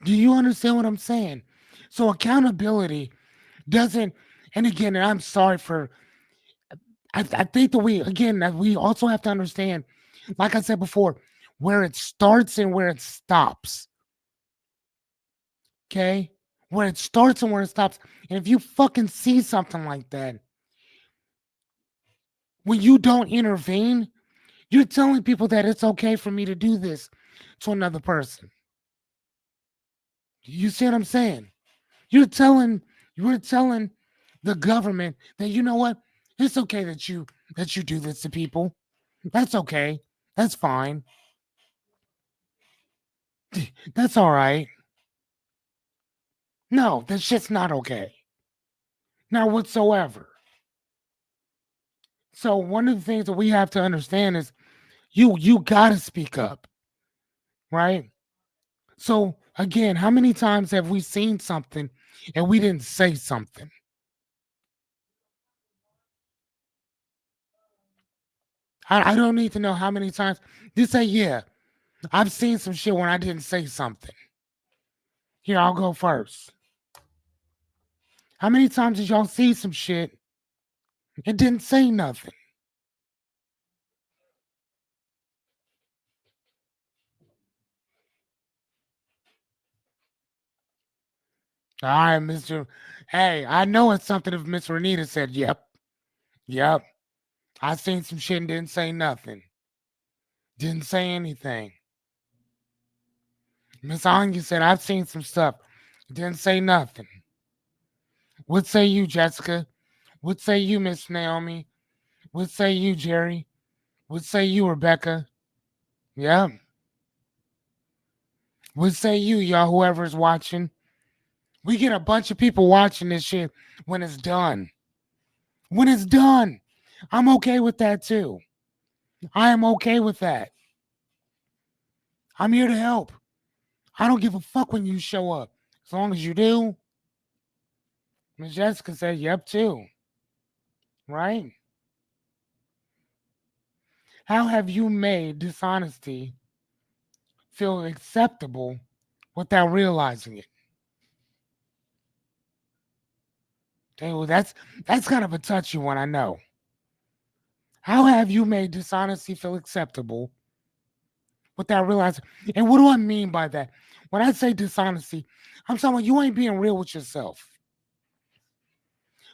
A: Do you understand what I'm saying? So accountability doesn't, and again, and I'm sorry for, I think that that we also have to understand, like I said before, where it starts and where it stops. Okay? Where it starts and where it stops. And if you fucking see something like that, when you don't intervene, you're telling people that it's okay for me to do this to another person. You see what I'm saying? You're telling you're telling the government that you know what? It's okay that you do this to people. That's okay. That's fine. That's all right. No, that's just not okay. Not whatsoever. So one of the things that we have to understand is you got to speak up, right? So again, how many times have we seen something and we didn't say something? I don't need to know how many times. Just say, yeah, I've seen some shit when I didn't say something. Here, I'll go first. How many times did y'all see some shit and didn't say nothing? All right, Mr. Hey, I know it's something if Miss Renita said, yep. I seen some shit and didn't say nothing. Didn't say anything. Miss Anya said, I've seen some stuff. Didn't say nothing. What say you, Jessica? What say you, Miss Naomi? What say you, Jerry? What say you, Rebecca? Yeah. What say you, y'all, whoever's watching? We get a bunch of people watching this shit when it's done. When it's done. I'm okay with that too. I am okay with that. I'm here to help. I don't give a fuck when you show up. As long as you do. Miss Jessica said, yep, too. Right? How have you made dishonesty feel acceptable without realizing it? Dude, that's kind of a touchy one, I know. How have you made dishonesty feel acceptable without realizing? And what do I mean by that? When I say dishonesty, I'm talking about you ain't being real with yourself.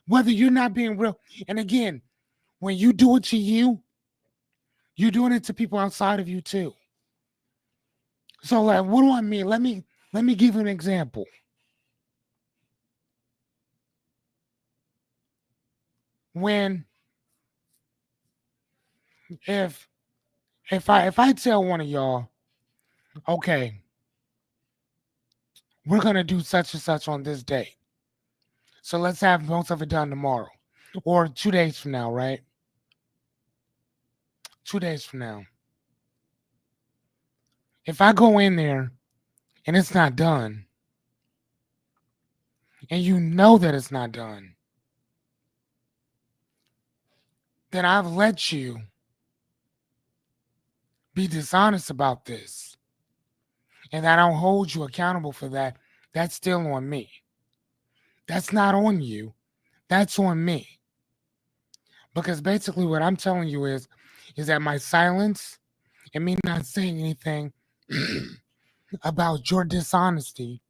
A: Whether you're not being real, and again, when you do it to you, you're doing it to people outside of you too. So, like, what do I mean? Let me give you an example. When if if I tell one of y'all, okay, we're gonna do such and such on this day, so let's have most of it done tomorrow, or 2 days from now, right? 2 days from now. If I go in there and it's not done, and you know that it's not done, then I've let you be dishonest about this, and I don't hold you accountable for that. That's still on me. That's not on you. That's on me. Because basically what I'm telling you is that my silence and me not saying anything about your dishonesty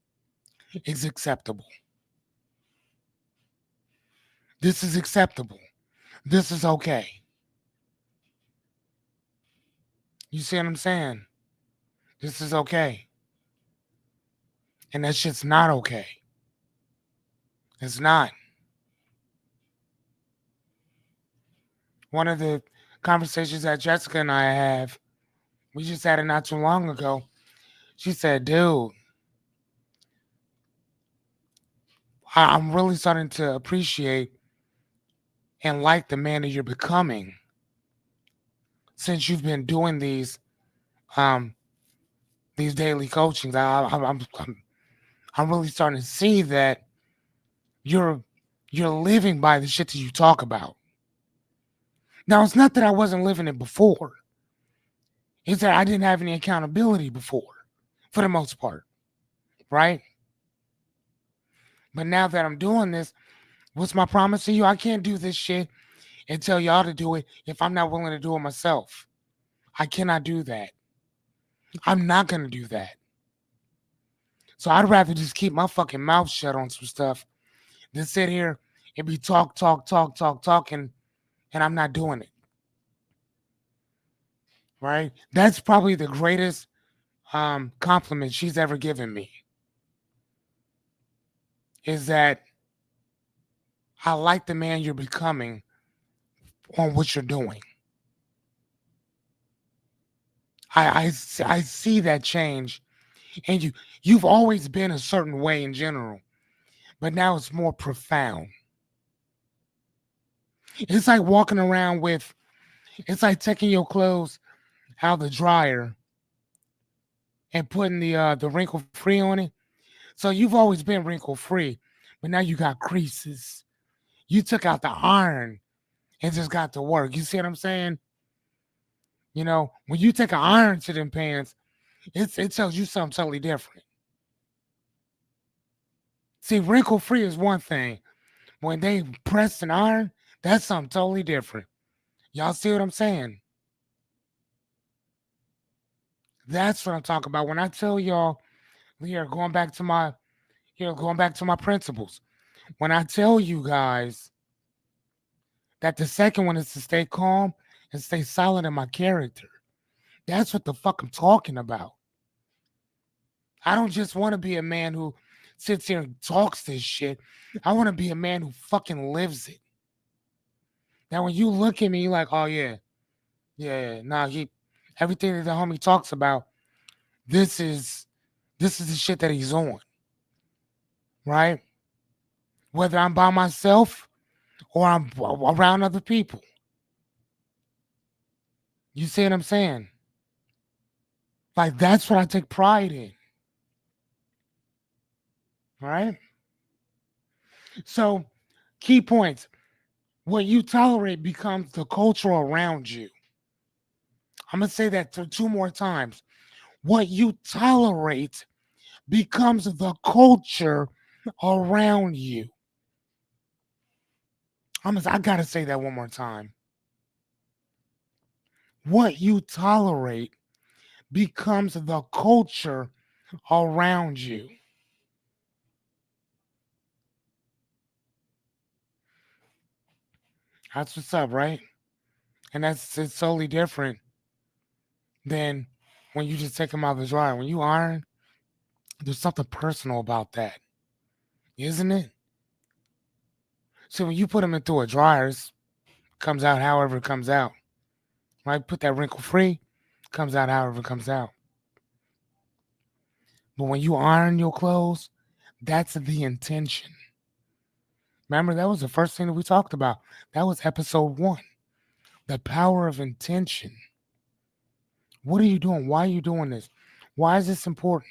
A: is acceptable. This is acceptable. This is okay. You see what I'm saying? This is okay. And that shit's not okay. It's not. One of the conversations that Jessica and I have, we just had it not too long ago. She said, dude, I'm really starting to appreciate and like the man that you're becoming since you've been doing um these daily coachings. I'm really starting to see that you're you're living by the shit that you talk about. Now it's not that I wasn't living it before. It's that I didn't have any accountability before, for the most part, right? But now that I'm doing this, what's my promise to you? I can't do this shit and tell y'all to do it if I'm not willing to do it myself. I cannot do that. I'm not gonna do that. So I'd rather just keep my fucking mouth shut on some stuff than sit here and be talking, and I'm not doing it. Right? That's probably the greatest compliment she's ever given me. Is that I like the man you're becoming on what you're doing. I see that change, and you've always been a certain way in general, but now it's more profound. It's like walking around with. It's like taking your clothes out of the dryer and putting the wrinkle free on it. So you've always been wrinkle free, but now you got creases. You took out the iron and just got to work. You see what I'm saying? You know, when you take an iron to them pants, it tells you something totally different. See, wrinkle free is one thing. When they press an iron, that's something totally different. Y'all see what I'm saying? That's what I'm talking about. When I tell y'all here, going back to my principles. When I tell you guys that the second one is to stay calm and stay solid in my character. That's what the fuck I'm talking about. I don't just want to be a man who sits here and talks this shit. I want to be a man who fucking lives it. Now, when you look at me, you're like, oh yeah, yeah, nah, he, everything that the homie talks about, this is, this is the shit that he's on, right? Whether I'm by myself or I'm around other people. You see what I'm saying? Like that's what I take pride in, right? So, key points. What you tolerate becomes the culture around you. I'm going to say that two more times. What you tolerate becomes the culture around you. I got to say that one more time. What you tolerate becomes the culture around you. That's what's up, right? And it's totally different than when you just take them out of the dryer. When you iron, there's something personal about that, isn't it? So when you put them into a dryer, it comes out however it comes out. Right? Put that wrinkle free, comes out however it comes out. But when you iron your clothes, that's the intention. Remember, that was the first thing that we talked about. That was episode 1. The power of intention. What are you doing? Why are you doing this? Why is this important?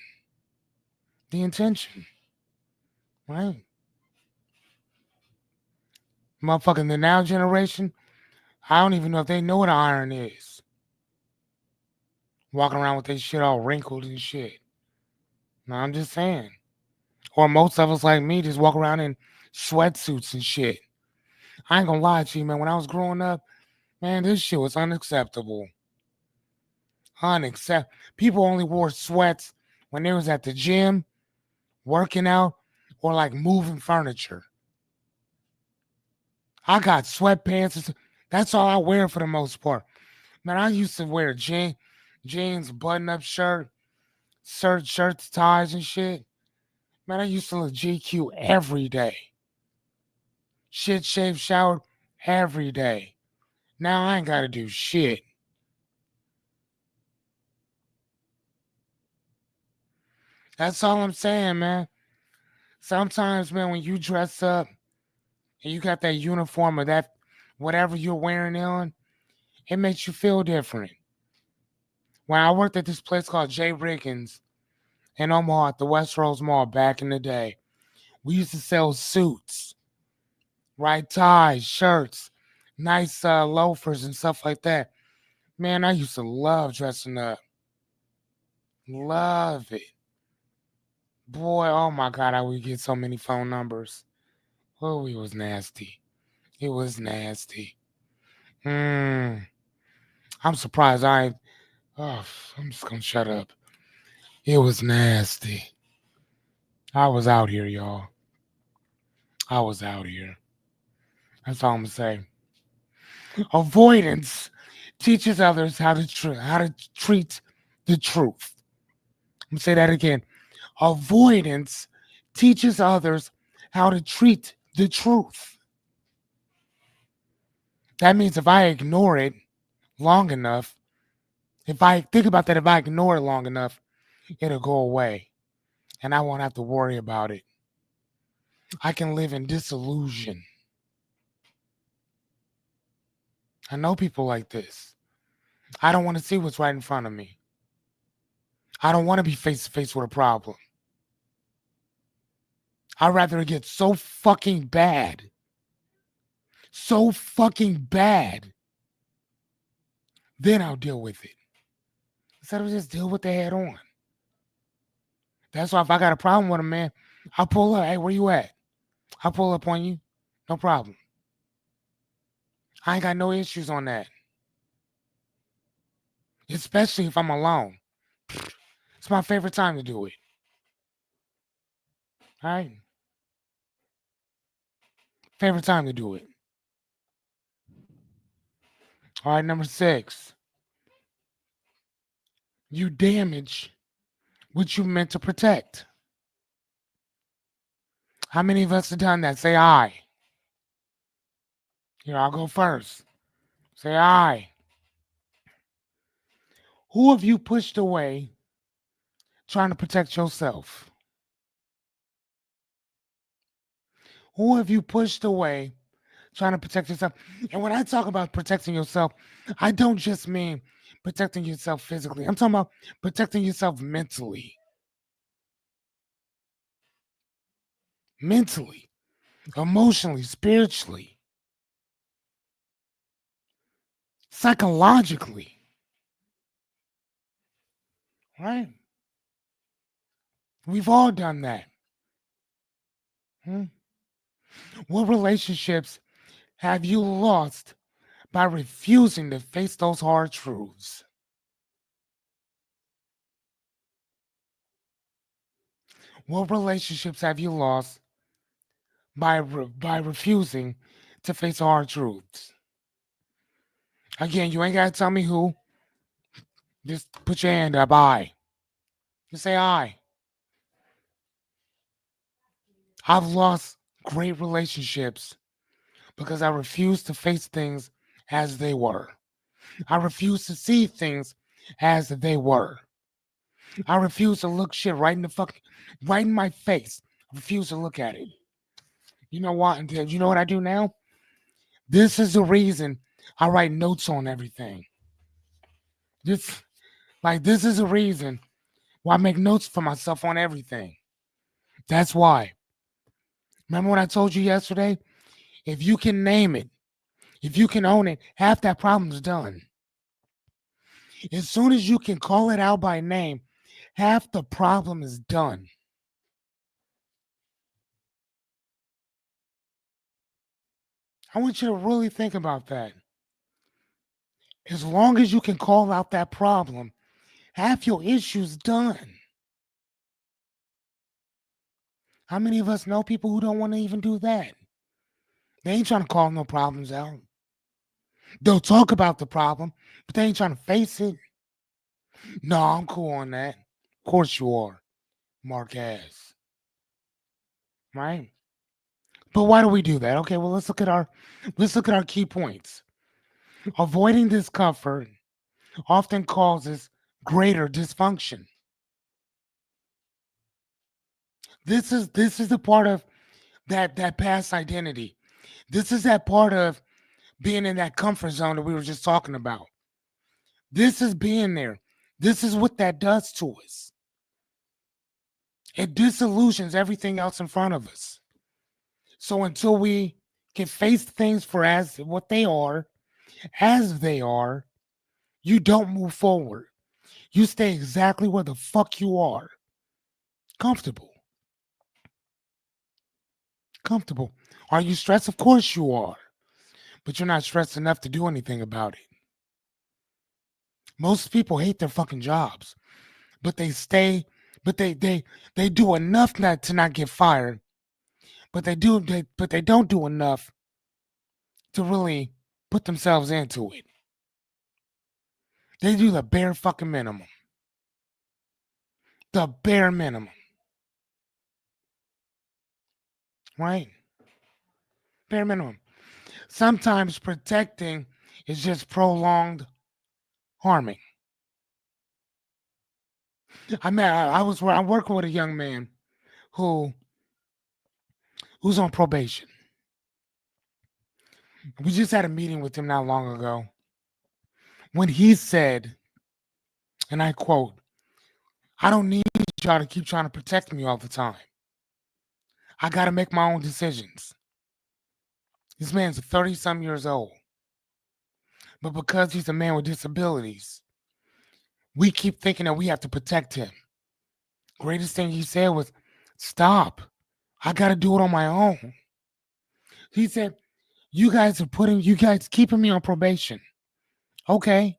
A: The intention, right? Motherfucking the now generation, I don't even know if they know what an iron is. Walking around with their shit all wrinkled and shit. No, I'm just saying. Or most of us like me just walk around in sweatsuits and shit. I ain't gonna lie to you, man. When I was growing up, man, this shit was unacceptable. Unacceptable. People only wore sweats when they was at the gym, working out, or like moving furniture. I got sweatpants. That's all I wear for the most part. Man, I used to wear jeans, button-up shirts, ties, and shit. Man, I used to look GQ every day. Shit, shave, shower every day. Now I ain't got to do shit. That's all I'm saying, man. Sometimes, man, when you dress up and you got that uniform or that whatever you're wearing on, it makes you feel different. When I worked at this place called J. Riggins in Omaha at the West Rose Mall back in the day, we used to sell suits, right? Ties, shirts, nice loafers and stuff like that. Man, I used to love dressing up. Love it. Boy, oh my God, I would get so many phone numbers. Oh, it was nasty. It was nasty. I'm surprised oh, I'm just gonna shut up. It was nasty. I was out here, y'all. I was out here. That's all I'm gonna say. Avoidance teaches others how to treat the truth. I'm gonna say that again. Avoidance teaches others how to treat the truth. That means if I ignore it long enough, if I think about that, if I ignore it long enough, it'll go away and I won't have to worry about it. I can live in disillusion. I know people like this. I don't want to see what's right in front of me. I don't want to be face to face with a problem. I'd rather it get so fucking bad, then I'll deal with it. Instead of just deal with it head on. That's why if I got a problem with a man, I'll pull up. Hey, where you at? I'll pull up on you. No problem. I ain't got no issues on that. Especially if I'm alone. It's my favorite time to do it. All right? Favorite time to do it. All right, number 6. You damage what you meant to protect. How many of us have done that? Say I. Here, I'll go first. Say I. Who have you pushed away trying to protect yourself? Who have you pushed away trying to protect yourself? And when I talk about protecting yourself, I don't just mean protecting yourself physically. I'm talking about protecting yourself mentally, emotionally, spiritually, psychologically, right? We've all done that. Hmm? What relationships have you lost by refusing to face those hard truths? What relationships have you lost by refusing to face hard truths? Again, you ain't gotta tell me who. Just put your hand up. I. Just say I. I've lost great relationships because I refused to face things as they were. I refused to see things as they were. I refuse to look shit right in my face. I refuse to look at it. You know what? You know what I do now? This is the reason I write notes on everything. This this is the reason why I make notes for myself on everything. That's why. Remember what I told you yesterday? If you can name it, if you can own it, half that problem's done. As soon as you can call it out by name, half the problem is done. I want you to really think about that. As long as you can call out that problem, half your issue's done. How many of us know people who don't want to even do that? They ain't trying to call no problems out. They'll talk about the problem, but they ain't trying to face it. No, I'm cool on that. Of course you are, Marquez. Right? But why do we do that? Okay, well let's look at our key points. Avoiding discomfort often causes greater dysfunction. This is the part of that past identity. This is that part of being in that comfort zone that we were just talking about. This is being there. This is what that does to us. It disillusions everything else in front of us. So until we can face things for as what they are, as they are, you don't move forward. You stay exactly where the fuck you are. Comfortable. Comfortable. Are you stressed? Of course you are. But you're not stressed enough to do anything about it. Most people hate their fucking jobs, but they stay, but they do enough not to not get fired, but they don't do enough to really put themselves into it. They do the bare fucking minimum. The bare minimum. Right? Bare minimum. Sometimes protecting is just prolonged harming. I'm working with a young man who who's on probation. We just had a meeting with him not long ago when he said, and I quote, I don't need y'all to keep trying to protect me all the time. I got to make my own decisions. This man's 30 some years old. But because he's a man with disabilities, we keep thinking that we have to protect him. Greatest thing he said was, stop. I got to do it on my own. He said, you guys keeping me on probation. Okay.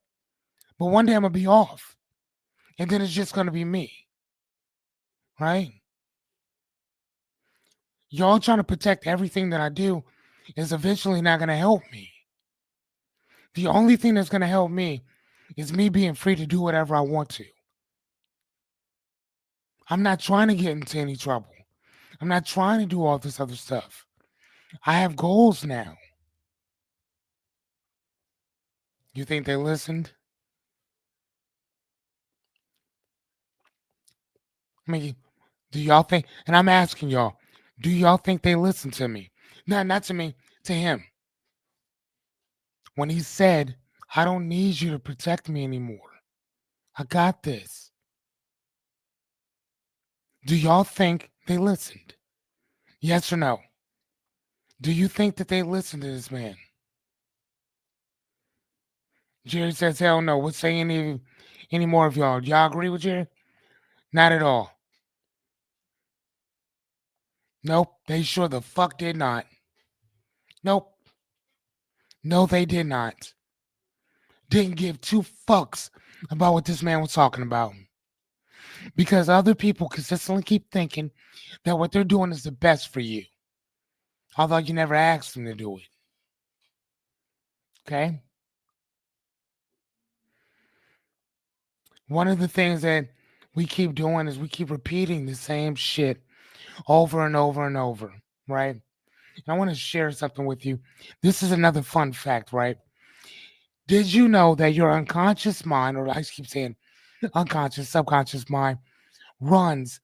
A: But one day I'm going to be off. And then it's just going to be me. Right? Y'all trying to protect everything that I do is eventually not going to help me. The only thing that's going to help me is me being free to do whatever I want to. I'm not trying to get into any trouble. I'm not trying to do all this other stuff. I have goals now. You think they listened? I mean, do y'all think, and I'm asking y'all, do y'all think they listened to me? No, not to me, to him. When he said, I don't need you to protect me anymore. I got this. Do y'all think they listened? Yes or no? Do you think that they listened to this man? Jerry says, hell no. What say any more of y'all? Y'all agree with Jerry? Not at all. Nope. They sure the fuck did not. Nope. No, they did not. Didn't give two fucks about what this man was talking about. Because other people consistently keep thinking that what they're doing is the best for you. Although you never asked them to do it. Okay? One of the things that we keep doing is we keep repeating the same shit over and over and over, right? And I want to share something with you. This is another fun fact, right? Did you know that your unconscious mind, or I keep saying unconscious, subconscious mind, runs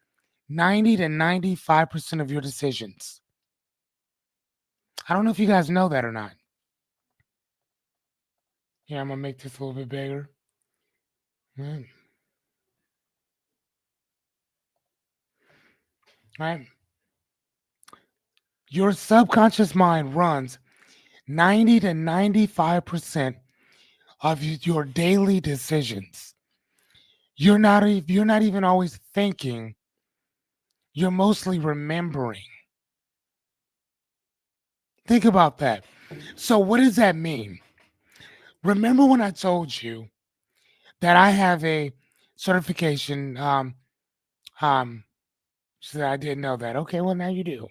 A: 90 to 95% of your decisions? I don't know if you guys know that or not. Here, I'm going to make this a little bit bigger. Right? Right? Your subconscious mind runs 90 to 95% of your daily decisions. You're not even always thinking, you're mostly remembering. Think about that. So what does that mean? Remember when I told you that I have a certification um she said I didn't know that. Okay, well now you do.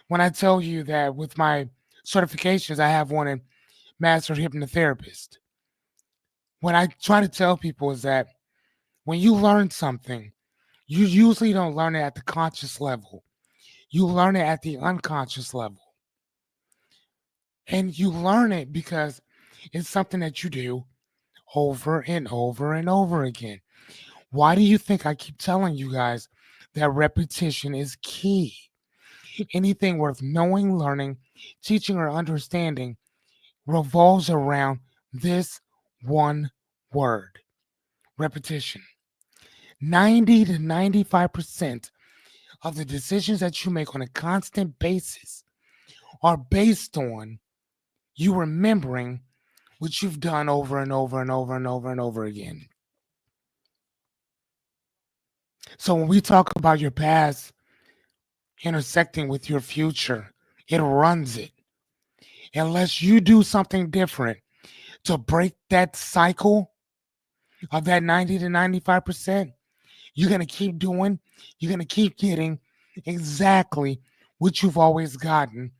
A: When I told you that with my certifications I have one in master hypnotherapist. What I try to tell people is that when you learn something, you usually don't learn it at the conscious level. You learn it at the unconscious level. And you learn it because it's something that you do over and over and over again. Why do you think I keep telling you guys that repetition is key? Anything worth knowing, learning, teaching, or understanding revolves around this one word: repetition. 90 to 95% of the decisions that you make on a constant basis are based on you remembering what you've done over and over and over and over and over again. So when we talk about your past intersecting with your future, it runs it. Unless you do something different to break that cycle of that 90 to 95%, you're going to keep doing, you're going to keep getting exactly what you've always gotten,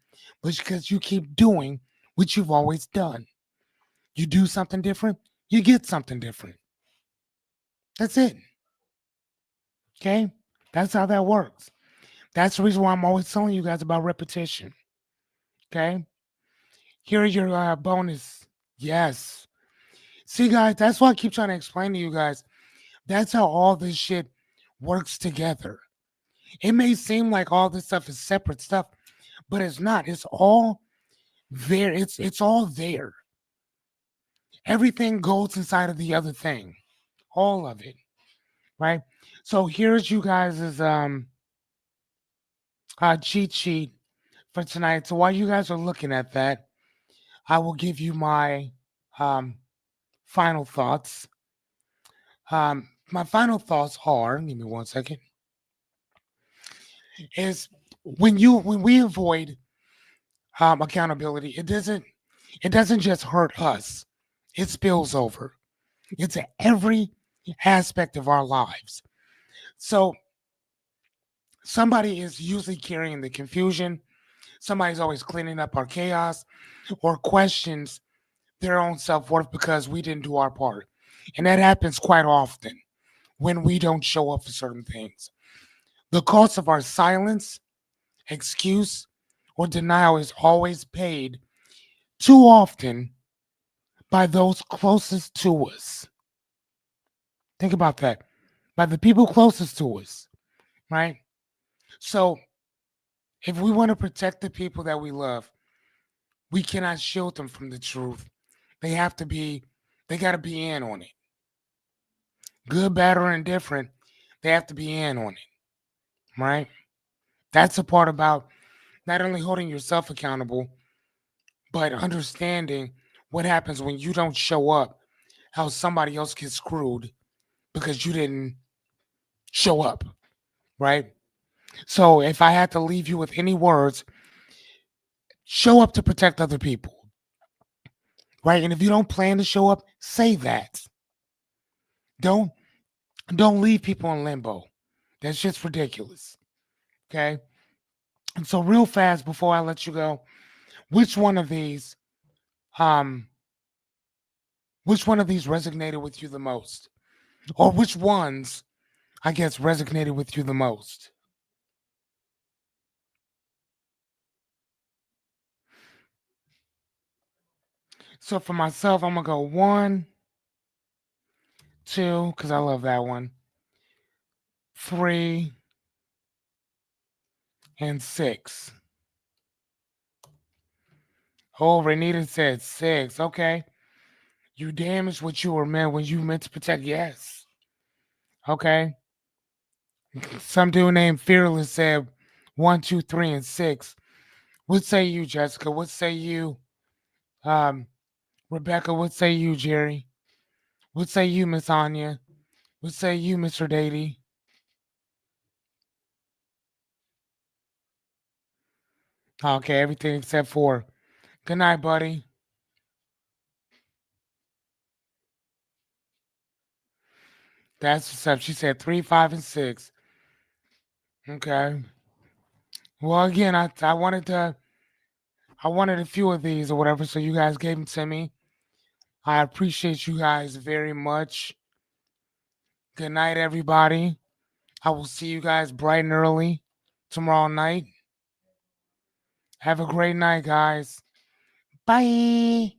A: but because you keep doing what you've always done. You do something different, you get something different. That's it. Okay? That's how that works. That's the reason why I'm always telling you guys about repetition. Okay? Here are your bonus. Yes. See, guys, that's why I keep trying to explain to you guys. That's how all this shit works together. It may seem like all this stuff is separate stuff, but it's not. It's all there. It's all there. Everything goes inside of the other thing. All of it. Right? So here's you guys' cheat sheet for tonight. So while you guys are looking at that, I will give you my um final thoughts. My final thoughts are, give me one second, is when we avoid accountability, it doesn't just hurt us. It spills over. It's every aspect of our lives. So somebody is usually carrying the confusion. Somebody's always cleaning up our chaos or questions their own self-worth because we didn't do our part. And that happens quite often when we don't show up for certain things. The cost of our silence, excuse, or denial is always paid too often by those closest to us. Think about that. By the people closest to us, right? So if we want to protect the people that we love, we cannot shield them from the truth. They have to be, they got to be in on it. Good, bad, or indifferent, they have to be in on it, right? That's the part about not only holding yourself accountable, but understanding what happens when you don't show up, how somebody else gets screwed because you didn't show up, right? So if I had to leave you with any words, show up to protect other people, right? And if you don't plan to show up, say that. Don't don't leave people in limbo. That's just ridiculous. Okay? And so real fast before I let you go, which one of these um which one of these resonated with you the most? Or which ones, I guess, resonated with you the most? So for myself, I'm gonna go one, two, because I love that one, three, and six. Oh, Renita said six. Okay. You damaged what you were meant when you meant to protect. Yes. Okay. Some dude named Fearless said one, two, three, and six. What say you, Jessica? What say you, um, Rebecca? What say you, Jerry? What say you, Miss Anya? What say you, Mr. Dady? Okay, everything except for good night, buddy. That's what's up. She said three, five, and six. Okay. Well, again, I wanted a few of these or whatever, so you guys gave them to me. I appreciate you guys very much. Good night, everybody. I will see you guys bright and early tomorrow night. Have a great night, guys. Bye.